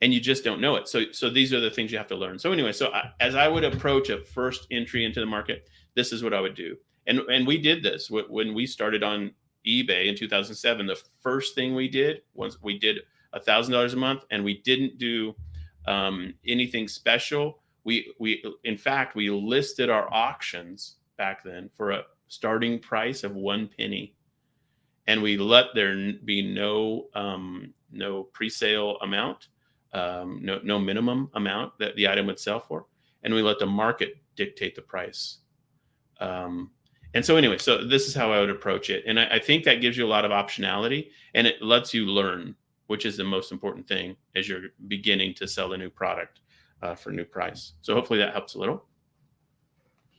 Speaker 2: and you just don't know it. So these are the things you have to learn. So anyway, as I would approach a first entry into the market, this is what I would do. And we did this when we started on eBay in 2007. The first thing we did was we did $1,000 a month, and we didn't do anything special. We in fact, we listed our auctions back then for a starting price of 1 penny, and we let there be no pre-sale amount, no minimum amount that the item would sell for, and we let the market dictate the price. And so anyway, so this is how I would approach it. And I think that gives you a lot of optionality, and it lets you learn, which is the most important thing as you're beginning to sell a new product for a new price. So hopefully that helps a little.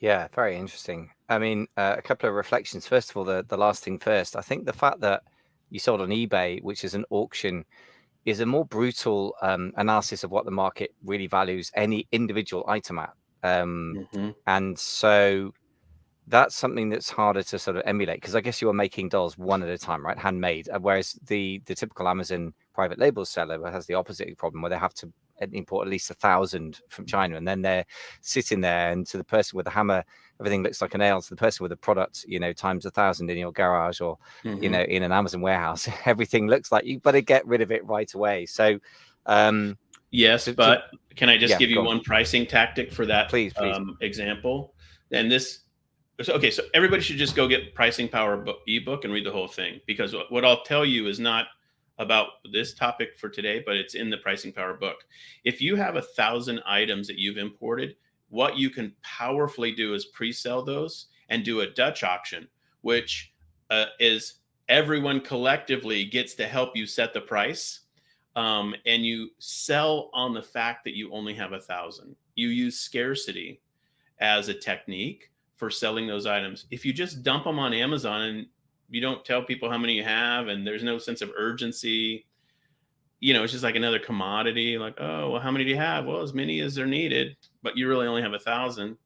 Speaker 1: Yeah, very interesting. I mean, a couple of reflections. First of all, the last thing first. I think the fact that you sold on eBay, which is an auction, is a more brutal analysis of what the market really values any individual item at. And so that's something that's harder to sort of emulate, because I guess you are making dolls one at a time, right? Handmade. Whereas the typical Amazon private label seller has the opposite problem, where they have to import at least 1,000 from China, and then they're sitting there, and to the person with the hammer, everything looks like a nail. To the person with the product, times 1,000 in your garage or in an Amazon warehouse, everything looks like you better get rid of it right away. So
Speaker 2: yes, but can I just give you
Speaker 1: one
Speaker 2: one pricing tactic for that
Speaker 1: please.
Speaker 2: Example? And okay, so everybody should just go get Pricing Power ebook and read the whole thing, because what I'll tell you is not about this topic for today, but it's in the Pricing Power book. If you have 1,000 items that you've imported, what you can powerfully do is pre-sell those and do a Dutch auction, which is everyone collectively gets to help you set the price. And you sell on the fact that you only have 1,000. You use scarcity as a technique for selling those items. If you just dump them on Amazon and don't tell people how many you have, and there's no sense of urgency. It's just like another commodity. Like, oh, well, how many do you have? Well, as many as are needed, but you really only have 1,000.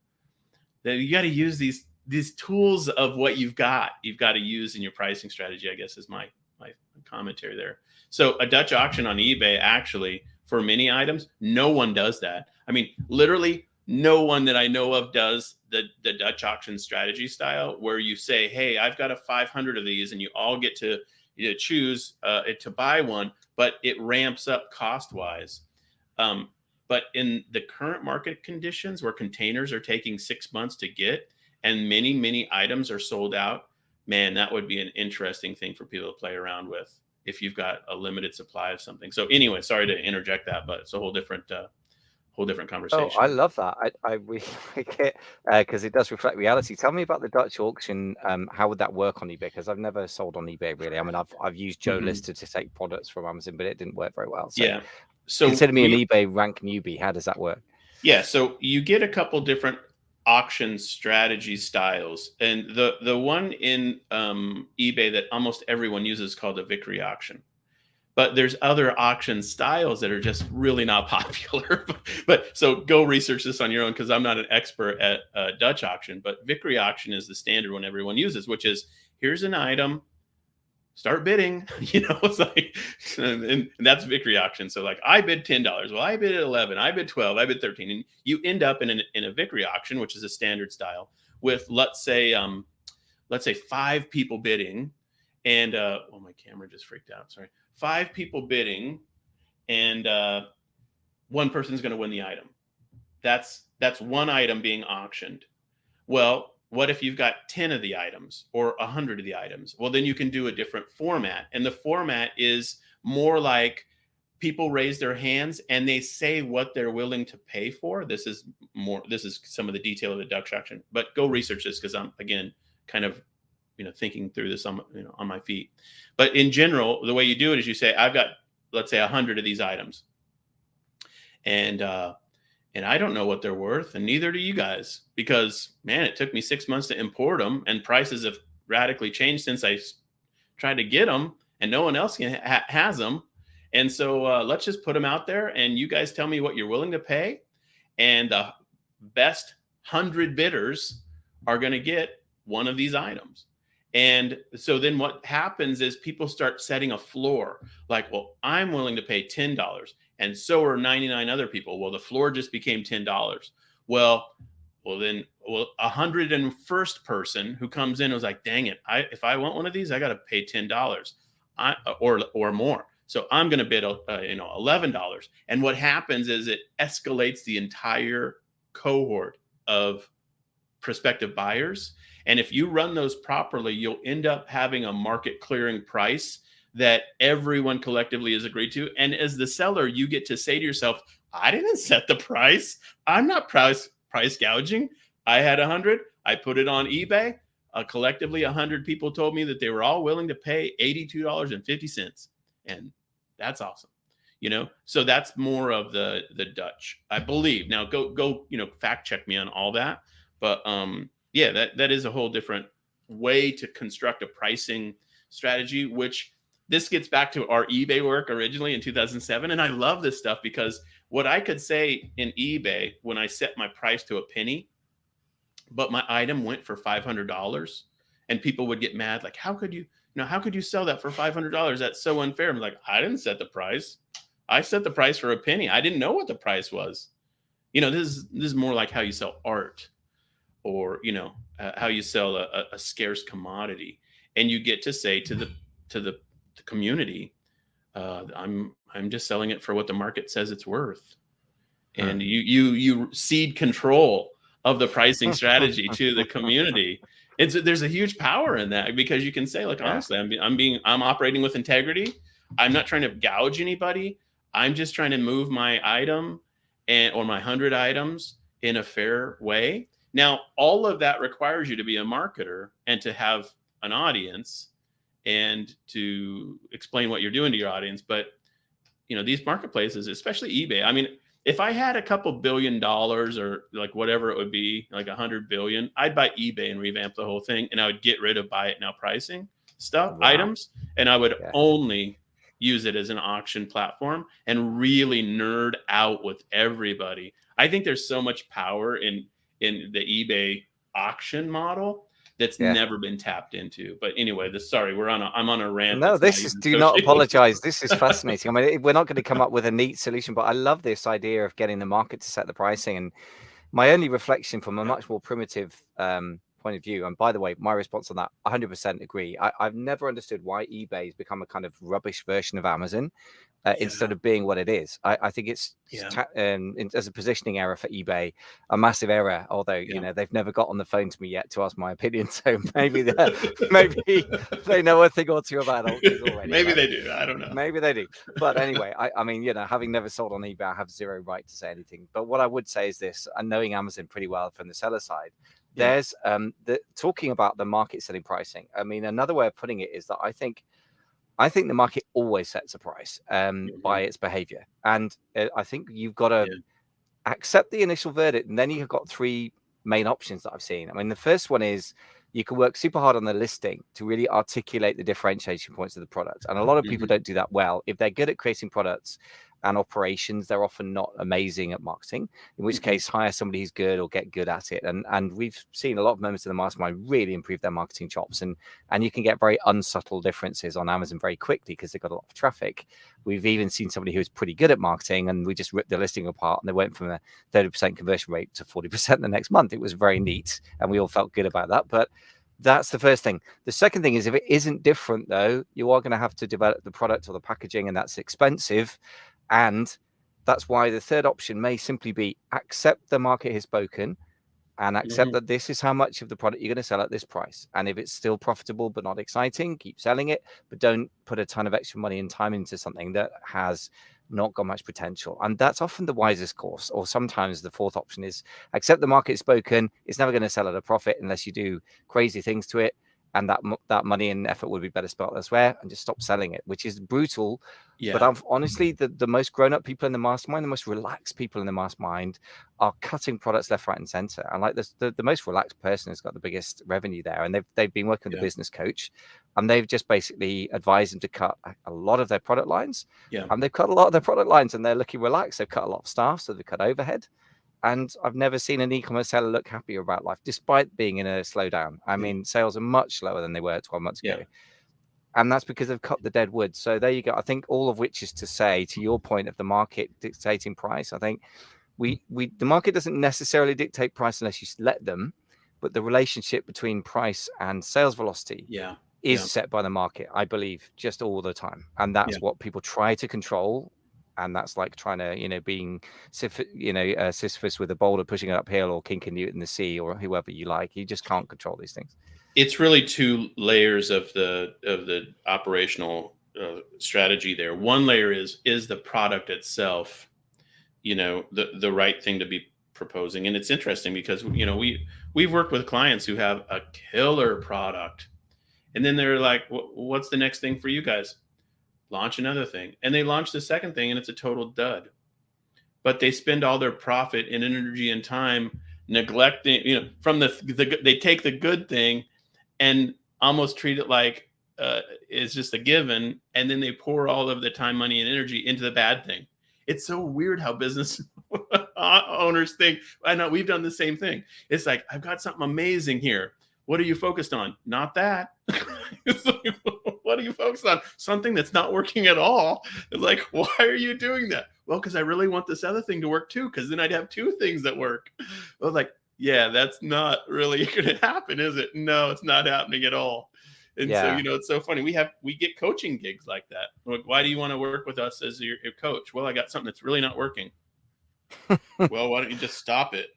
Speaker 2: Then you got to use these tools of what you've got. You've got to use in your pricing strategy, I guess, is my commentary there. So a Dutch auction on eBay, actually, for many items, no one does that. I mean, literally no one that I know of does the Dutch auction strategy style, where you say, hey, I've got 500 of these, and you all get to choose to buy one, but it ramps up cost wise. But in the current market conditions, where containers are taking 6 months to get, and many items are sold out, man, that would be an interesting thing for people to play around with if you've got a limited supply of something. So anyway, sorry to interject that, but it's a whole different
Speaker 1: Oh,
Speaker 2: conversation.
Speaker 1: I love that. I really like it because it does reflect reality. Tell me about the Dutch auction. How would that work on eBay? Because I've never sold on eBay really. I mean, I've used Joe
Speaker 2: Mhm.
Speaker 1: Lister to take products from Amazon, but it didn't work very well. So
Speaker 2: Yeah. So
Speaker 1: consider me an eBay rank newbie. How does that work?
Speaker 2: so you get a couple different auction strategy styles, and the one in eBay that almost everyone uses is called a Victory auction. But there's other auction styles that are just really not popular. But so go research this on your own, because I'm not an expert at Dutch auction. But Victory auction is the standard one everyone uses, which is, here's an item, start bidding. It's like, and that's Victory auction. So like, I bid $10. Well, I bid 11. I bid 12. I bid 13. And you end up in a Victory auction, which is a standard style, with let's say 5 people bidding, and oh, my camera just freaked out. Sorry. 5 people bidding, and one person's going to win the item. That's one item being auctioned. Well, what if you've got 10 of the items or 100 of the items? Well, then you can do a different format. And the format is more like people raise their hands and they say what they're willing to pay for. This is some of the detail of the Dutch auction, but go research this, because I'm, again, kind of thinking through this on my feet. But in general, the way you do it is you say, I've got, let's say, 100 of these items, and I don't know what they're worth, and neither do you guys, because, man, it took me 6 months to import them, and prices have radically changed since I tried to get them, and no one else has them. And so let's just put them out there, and you guys tell me what you're willing to pay, and the best 100 bidders are going to get one of these items. And so then what happens is people start setting a floor, like, well, I'm willing to pay $10, and so are 99 other people. Well, the floor just became $10. Well, 101st person who comes in was like, dang it, if I want one of these, I got to pay $10 or more. So I'm going to bid $11. And what happens is it escalates the entire cohort of prospective buyers. And if you run those properly, you'll end up having a market clearing price that everyone collectively has agreed to. And as the seller, you get to say to yourself, I didn't set the price. I'm not price gouging. I had 100. I put it on eBay. Collectively, 100 people told me that they were all willing to pay $82.50. And that's awesome. So that's more of the Dutch, I believe. Now go fact check me on all that. But yeah, that is a whole different way to construct a pricing strategy, which this gets back to our eBay work originally in 2007. And I love this stuff, because what I could say in eBay when I set my price to a penny, but my item went for $500, and people would get mad. Like, how could you sell that for $500? That's so unfair. I'm like, I didn't set the price. I set the price for a penny. I didn't know what the price was. This is more like how you sell art, or how you sell a scarce commodity, and you get to say to the community, I'm just selling it for what the market says it's worth. And you cede control of the pricing strategy to the community. There's a huge power in that, because you can say, like, honestly, I'm operating with integrity. I'm not trying to gouge anybody. I'm just trying to move my item or my 100 items in a fair way. Now, all of that requires you to be a marketer and to have an audience and to explain what you're doing to your audience. But, these marketplaces, especially eBay, I mean, if I had a couple $1 billion, or like whatever it would be, like 100 billion, I'd buy eBay and revamp the whole thing, and I would get rid of buy it now pricing. stuff
Speaker 1: Wow.
Speaker 2: items, and I would
Speaker 1: Yeah.
Speaker 2: only use it as an auction platform and really nerd out with everybody. I think there's so much power in the eBay auction model that's
Speaker 1: Yeah.
Speaker 2: never been tapped into. But anyway, sorry, I'm on a rant
Speaker 1: No,
Speaker 2: that's not
Speaker 1: this is,
Speaker 2: even
Speaker 1: do not
Speaker 2: associated with
Speaker 1: apologize. This is fascinating. I mean, we're not going to come up with a neat solution, but I love this idea of getting the market to set the pricing. And my only reflection from a much more primitive point of view, and by the way, my response on that, 100% agree. I've never understood why eBay has become a kind of rubbish version of Amazon.
Speaker 2: Yeah,
Speaker 1: Instead of being what it is. I think it's
Speaker 2: yeah,
Speaker 1: as a positioning error for eBay, a massive error. Although
Speaker 2: yeah.
Speaker 1: they've never got on the phone to me yet to ask my opinion, so maybe they know a thing or two about auctions already.
Speaker 2: Maybe
Speaker 1: But
Speaker 2: they do. I don't know.
Speaker 1: maybe they do. But anyway, I mean, having never sold on eBay, I have zero right to say anything. But what I would say is this: and knowing Amazon pretty well from the seller side,
Speaker 2: Yeah.
Speaker 1: there's the talking about the market setting pricing. I mean, another way of putting it is that I think the market always sets a price by
Speaker 2: Mhm.
Speaker 1: its behavior. And I think you've got to
Speaker 2: Yeah.
Speaker 1: accept the initial verdict. And then you've got three main options that I've seen. I mean, the first one is you can work super hard on the listing to really articulate the differentiation points of the product. And a lot of people
Speaker 2: Mhm.
Speaker 1: don't do that well. If they're good at creating products and operations, they're often not amazing at marketing, in which
Speaker 2: Mhm.
Speaker 1: case hire somebody who's good or get good at it. And we've seen a lot of members of the mastermind really improve their marketing chops. And you can get very unsubtle differences on Amazon very quickly because they've got a lot of traffic. We've even seen somebody who was pretty good at marketing and we just ripped the listing apart and they went from a 30% conversion rate to 40% the next month. It was very neat and we all felt good about that. But that's the first thing. The second thing is if it isn't different, though, you are going to have to develop the product or the packaging, and that's expensive. And that's why the third option may simply be accept the market has spoken and accept
Speaker 2: Mhm.
Speaker 1: that this is how much of the product you're going to sell at this price. And if it's still profitable but not exciting, keep selling it, but don't put a ton of extra money and time into something that has not got much potential. And that's often the wisest course. Or sometimes the fourth option is accept the market spoken. It's never going to sell at a profit unless you do crazy things to it. And that money and effort would be better spent elsewhere, and just stop selling it, which is brutal. But
Speaker 2: Yeah.
Speaker 1: I'm honestly the most grown-up people in the mastermind, the most relaxed people in the mastermind are cutting products left, right, and center. And like this, the most relaxed person has got the biggest revenue there. And they've been working with a
Speaker 2: Yeah.
Speaker 1: business coach, and they've just basically advised them to cut a lot of their product lines.
Speaker 2: Yeah.
Speaker 1: And they've cut a lot of their product lines, and they're looking relaxed. They've cut a lot of staff, so they've cut overhead. And I've never seen an e-commerce seller look happier about life, despite being in a slowdown. I
Speaker 2: Yeah.
Speaker 1: mean, sales are much lower than they were 12 months
Speaker 2: Yeah.
Speaker 1: ago. And that's because they've cut the dead wood. So there you go. I think all of which is to say, to your point of the market dictating price, I think the market doesn't necessarily dictate price unless you let them, but the relationship between price and sales velocity
Speaker 2: Yeah.
Speaker 1: is
Speaker 2: Yeah.
Speaker 1: set by the market, I believe, just all the time. And
Speaker 2: Yeah.
Speaker 1: that's what people try to control. And that's like trying to, being, Sisyphus with a boulder pushing it uphill, or King Canute in the sea, or whoever you like. You just can't control these things.
Speaker 2: It's really two layers of the operational strategy there. One layer is the product itself, the right thing to be proposing. And it's interesting because we've worked with clients who have a killer product, and then they're like, what's the next thing for you guys? Launch another thing. And they launch the second thing and it's a total dud. But they spend all their profit and energy and time neglecting, from they take the good thing and almost treat it like it's just a given, and then they pour all of the time, money, and energy into the bad thing. It's so weird how business owners think. I know we've done the same thing. It's like, I've got something amazing here. What are you focused on? Not that. It's like, what are you focused on? Something that's not working at all. It's like, why are you doing that? Well, because I really want this other thing to work too, because then I'd have two things that work. I was like, yeah, that's not really going to happen, is it? No, it's not happening at all. And so,
Speaker 1: Yeah.
Speaker 2: it's so funny. We get coaching gigs like that. Like, why do you want to work with us as your coach? Well, I got something that's really not working. Well, why don't you just stop it?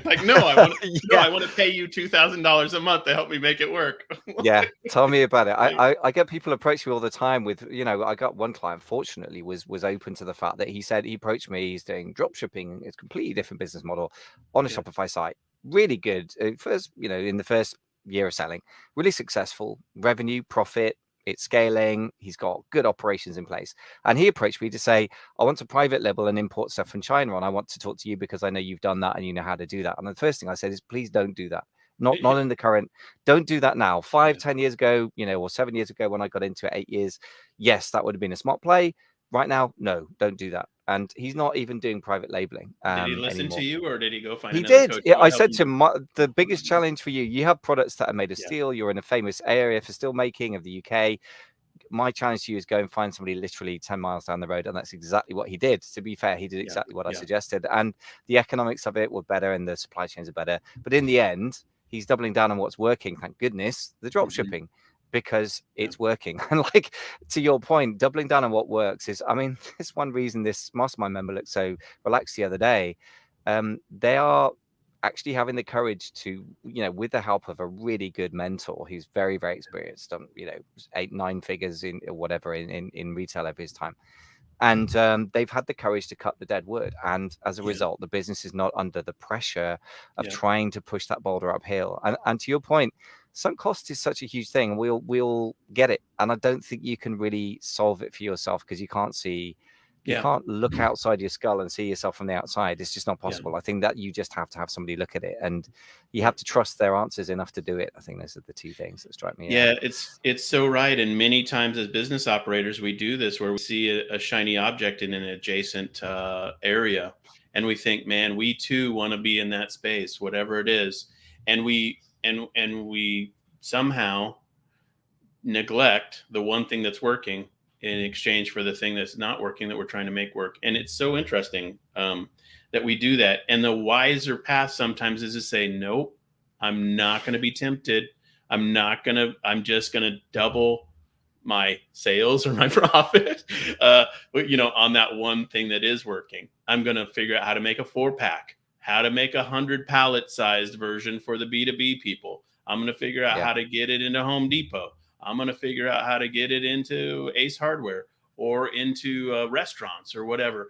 Speaker 2: Like, no,
Speaker 1: Yeah.
Speaker 2: I want to pay you $2,000 a month to help me make it work.
Speaker 1: Yeah, tell me about it.
Speaker 2: Like,
Speaker 1: I get people approach me all the time with, I got one client, fortunately, was open to the fact that he approached me, he's doing drop shipping. It's a completely different business model on a
Speaker 2: yeah,
Speaker 1: Shopify site. Really good. First, in the first year of selling, really successful, revenue, profit, it's scaling. He's got good operations in place. And he approached me to say, I want to private label and import stuff from China, and I want to talk to you because I know you've done that and you know how to do that. And the first thing I said is, please don't do that. not in the current. Don't do that now. Five,
Speaker 2: Yeah.
Speaker 1: 10 years ago, or 7 years ago when I got into it, 8 years, yes, that would have been a smart play. Right now, no, don't do that. And he's not even doing private labeling
Speaker 2: Did he listen to
Speaker 1: anymore.
Speaker 2: you, or did he go find
Speaker 1: He
Speaker 2: another
Speaker 1: did.
Speaker 2: coach
Speaker 1: Yeah,
Speaker 2: who
Speaker 1: I
Speaker 2: would help
Speaker 1: said
Speaker 2: him?
Speaker 1: to him, the biggest challenge for you, you have products that are made of
Speaker 2: Yeah.
Speaker 1: steel. You're in a famous area for steel making of the UK. My challenge to you is go and find somebody literally 10 miles down the road. And that's exactly what he did. To be fair, he did
Speaker 2: Yeah.
Speaker 1: exactly what I
Speaker 2: Yeah.
Speaker 1: suggested. And the economics of it were better and the supply chains are better. But in the end, he's doubling down on what's working. Thank goodness, the drop
Speaker 2: Mhm.
Speaker 1: shipping, because
Speaker 2: Yeah.
Speaker 1: it's working. And like, to your point, doubling down on what works is, I mean, there's one reason this mastermind member looked so relaxed the other day. They are actually having the courage to, with the help of a really good mentor who's very, very experienced, 8, 9 figures in or whatever in retail over his time. And they've had the courage to cut the dead wood. And as a
Speaker 2: Yeah.
Speaker 1: result, the business is not under the pressure of
Speaker 2: Yeah.
Speaker 1: trying to push that boulder uphill. And to your point, sunk cost is such a huge thing. We'll get it. And I don't think you can really solve it for yourself because you
Speaker 2: Yeah.
Speaker 1: can't look outside your skull and see yourself from the outside. It's just not
Speaker 2: Yeah.
Speaker 1: possible. I think that you just have to have somebody look at it, and you
Speaker 2: Yeah.
Speaker 1: have to trust their answers enough to do it. I think those are the two things that strike me.
Speaker 2: Yeah, it's so right. And many times as business operators, we do this where we see a shiny object in an adjacent area, and we think, man, we too want to be in that space, whatever it is, and we somehow neglect the one thing that's working in exchange for the thing that's not working that we're trying to make work. And it's so interesting that we do that. And the wiser path sometimes is to say, nope, I'm not going to be tempted. I'm just going to double my sales or my profit, on that one thing that is working. I'm going to figure out how to make a 4-pack, how to make 100 pallet-sized version for the B2B people. I'm going to figure out
Speaker 1: Yeah.
Speaker 2: how to get it into Home Depot. I'm going to figure out how to get it into Ace Hardware or into restaurants or whatever.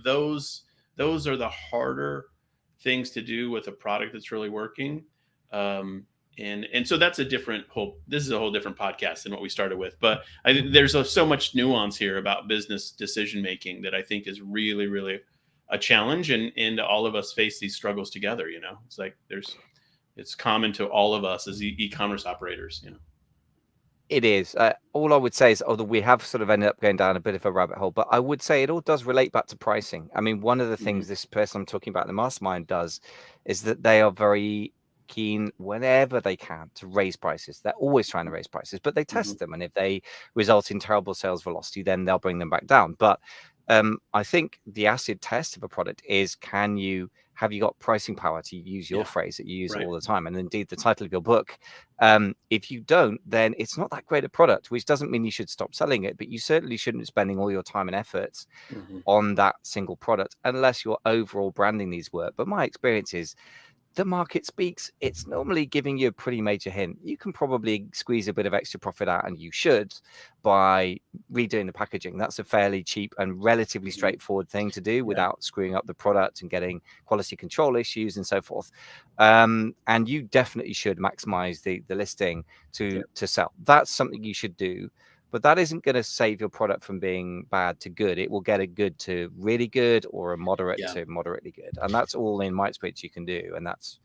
Speaker 2: Those are the harder things to do with a product that's really working. And so that's this is a whole different podcast than what we started with, but there's so much nuance here about business decision making that I think is really, really a challenge, and all of us face these struggles together. It's like it's common to all of us as e-commerce operators.
Speaker 1: It is. All I would say is, although we have sort of ended up going down a bit of a rabbit hole, but I would say it all does relate back to pricing. I mean, one of the
Speaker 2: Mhm.
Speaker 1: things this person I'm talking about in the mastermind does is that they are very keen whenever they can to raise prices. They're always trying to raise prices, but they
Speaker 2: Mhm.
Speaker 1: test them. And if they result in terrible sales velocity, then they'll bring them back down. But I think the acid test of a product is, have you got pricing power, to use your
Speaker 2: Yeah.
Speaker 1: phrase that you use
Speaker 2: Right.
Speaker 1: all the time, and indeed the title of your book. If you don't, then it's not that great a product, which doesn't mean you should stop selling it, but you certainly shouldn't be spending all your time and efforts
Speaker 2: Mhm.
Speaker 1: on that single product unless your overall branding needs work. But my experience is the market speaks. It's normally giving you a pretty major hint. You can probably squeeze a bit of extra profit out, and you should, by redoing the packaging. That's a fairly cheap and relatively
Speaker 2: Mhm.
Speaker 1: straightforward thing to do
Speaker 2: Yeah.
Speaker 1: without screwing up the product and getting quality control issues and so forth. And you definitely should maximize the listing
Speaker 2: Yeah.
Speaker 1: to sell. That's something you should do. But that isn't going to save your product from being bad to good. It will get a good to really good, or a moderate
Speaker 2: Yeah.
Speaker 1: to moderately good. And that's all, in my experience, you can do. And it's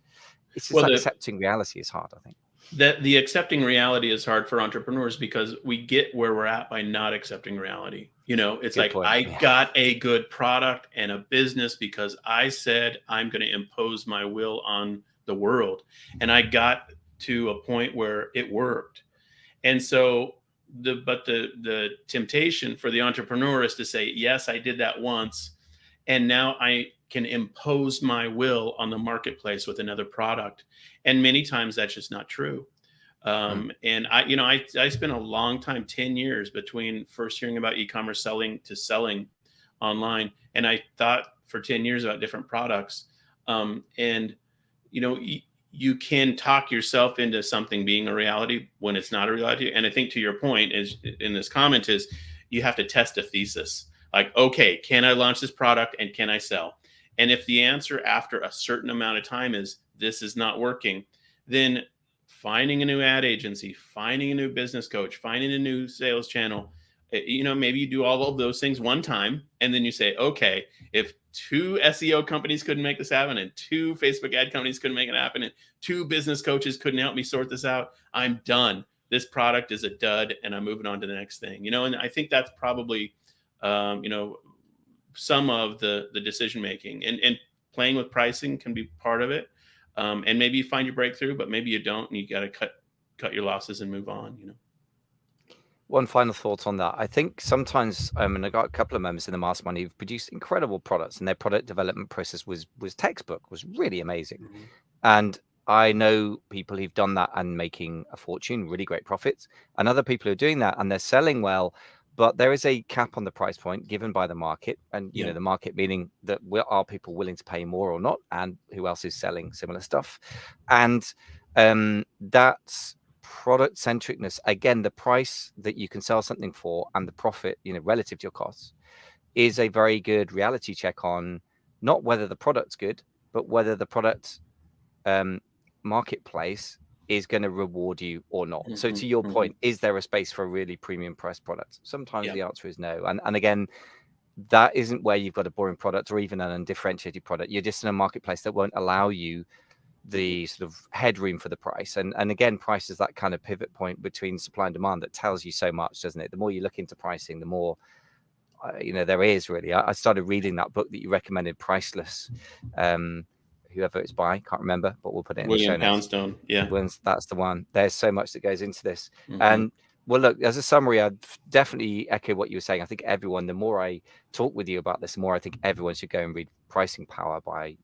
Speaker 1: just
Speaker 2: Well,
Speaker 1: accepting reality is hard, I think.
Speaker 2: the accepting reality is hard for entrepreneurs because we get where we're at by not accepting reality. It's
Speaker 1: Good
Speaker 2: like,
Speaker 1: point.
Speaker 2: I
Speaker 1: Yeah.
Speaker 2: got a good product and a business because I said I'm going to impose my will on the world, and I got to a point where it worked. And so the temptation for the entrepreneur is to say, yes, I did that once, and now I can impose my will on the marketplace with another product. And many times that's just not true.
Speaker 1: Mm.
Speaker 2: And I spent a long time, 10 years, between first hearing about e-commerce selling to selling online. And I thought for 10 years about different products. And you know, you can talk yourself into something being a reality when it's not a reality. And I think, to your point, is in this comment, is you have to test a thesis. Like, okay, can I launch this product and can I sell? And if the answer after a certain amount of time is this is not working, then finding a new ad agency, finding a new business coach, finding a new sales channel maybe you do all of those things one time, and then you say, okay, if 2 SEO companies couldn't make this happen, and 2 Facebook ad companies couldn't make it happen, and 2 business coaches couldn't help me sort this out, I'm done. This product is a dud, and I'm moving on to the next thing. And I think that's probably, um, you know, some of the decision making, and playing with pricing can be part of it. And maybe you find your breakthrough, but maybe you don't, and you got to cut your losses and move on.
Speaker 1: One final thought on that. I think sometimes, and I got a couple of members in the mastermind who've produced incredible products, and their product development process was textbook, was really amazing.
Speaker 2: Mhm.
Speaker 1: And I know people who've done that and making a fortune, really great profits, and other people who are doing that and they're selling well, but there is a cap on the price point given by the market, and
Speaker 2: Yeah.
Speaker 1: the market meaning that are people willing to pay more or not, and who else is selling similar stuff, and that's product centricness. Again, the price that you can sell something for and the profit, relative to your costs, is a very good reality check on not whether the product's good, but whether the product marketplace is going to reward you or not. So
Speaker 2: Hmm.
Speaker 1: to your
Speaker 2: Hmm.
Speaker 1: point, is there a space for a really premium price product? Sometimes
Speaker 2: Yeah.
Speaker 1: the answer is no. And again, that isn't where you've got a boring product or even an undifferentiated product. You're just in a marketplace that won't allow you
Speaker 2: Hmm.
Speaker 1: the sort of headroom for the price. And again, price is that kind of pivot point between supply and demand that tells you so much, doesn't it? The more you look into pricing, the more there is really. I started reading that book that you recommended, Priceless. Whoever it's by, can't remember, but we'll put it in the show
Speaker 2: William
Speaker 1: notes.
Speaker 2: Poundstone. Yeah.
Speaker 1: That's the one. There's so much that goes into this.
Speaker 2: Hmm.
Speaker 1: And well, look, as a summary, I'd definitely echo what you were saying. I think everyone, the more I talk with you about this, the more I think everyone should go and read Pricing Power by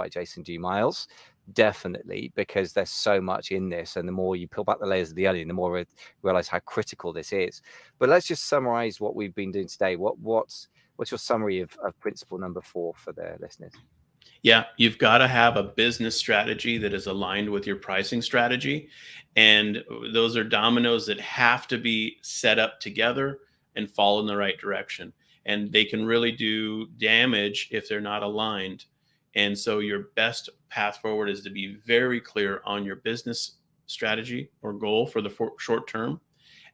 Speaker 1: Jason D. Miles. Definitely, because there's so much in this. And the more you peel back the layers of the onion, the more I realize how critical this is. But let's just summarize what we've been doing today. What's your summary of principle number 4 for the listeners?
Speaker 2: Yeah, you've got to have a business strategy that is aligned with your pricing strategy. And those are dominoes that have to be set up together and fall in the right direction. And they can really do damage if they're not aligned. And so, your best path forward is to be very clear on your business strategy or goal for the short term,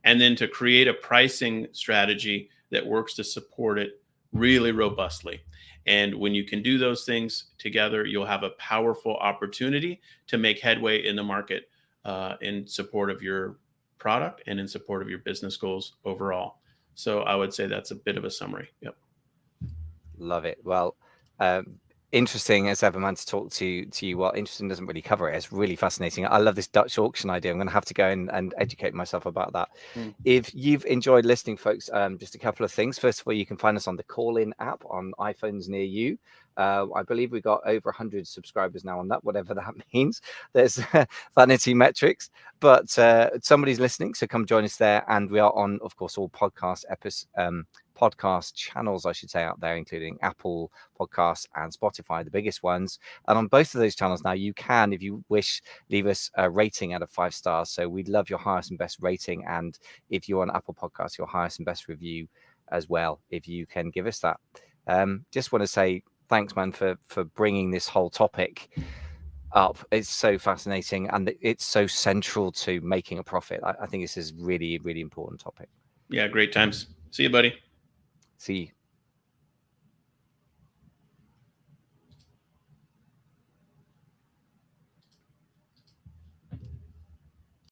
Speaker 2: and then to create a pricing strategy that works to support it really robustly. And when you can do those things together, you'll have a powerful opportunity to make headway in the market, in support of your product and in support of your business goals overall. So I would say that's a bit of a summary. Yep.
Speaker 1: Love it. Well, interesting as ever, man, to talk to you. Well, interesting doesn't really cover it. It's really fascinating. I love this Dutch auction idea. I'm going to have to go and educate myself about that.
Speaker 2: Mm.
Speaker 1: If you've enjoyed listening, folks, just a couple of things. First of all, you can find us on the Call-In app on iPhones near you. I believe we've got over 100 subscribers now on that, whatever that means. There's vanity metrics, but somebody's listening, so come join us there. And we are on, of course, all podcast channels, I should say, out there, including Apple Podcasts and Spotify, the biggest ones. And on both of those channels now, you can, if you wish, leave us a rating out of 5 stars. So we'd love your highest and best rating. And if you're on Apple Podcasts, your highest and best review as well, if you can give us that. Just want to say thanks, man, for bringing this whole topic up. It's so fascinating, and it's so central to making a profit. I think this is really, really important topic.
Speaker 2: Yeah, great times. See you, buddy.
Speaker 1: See you.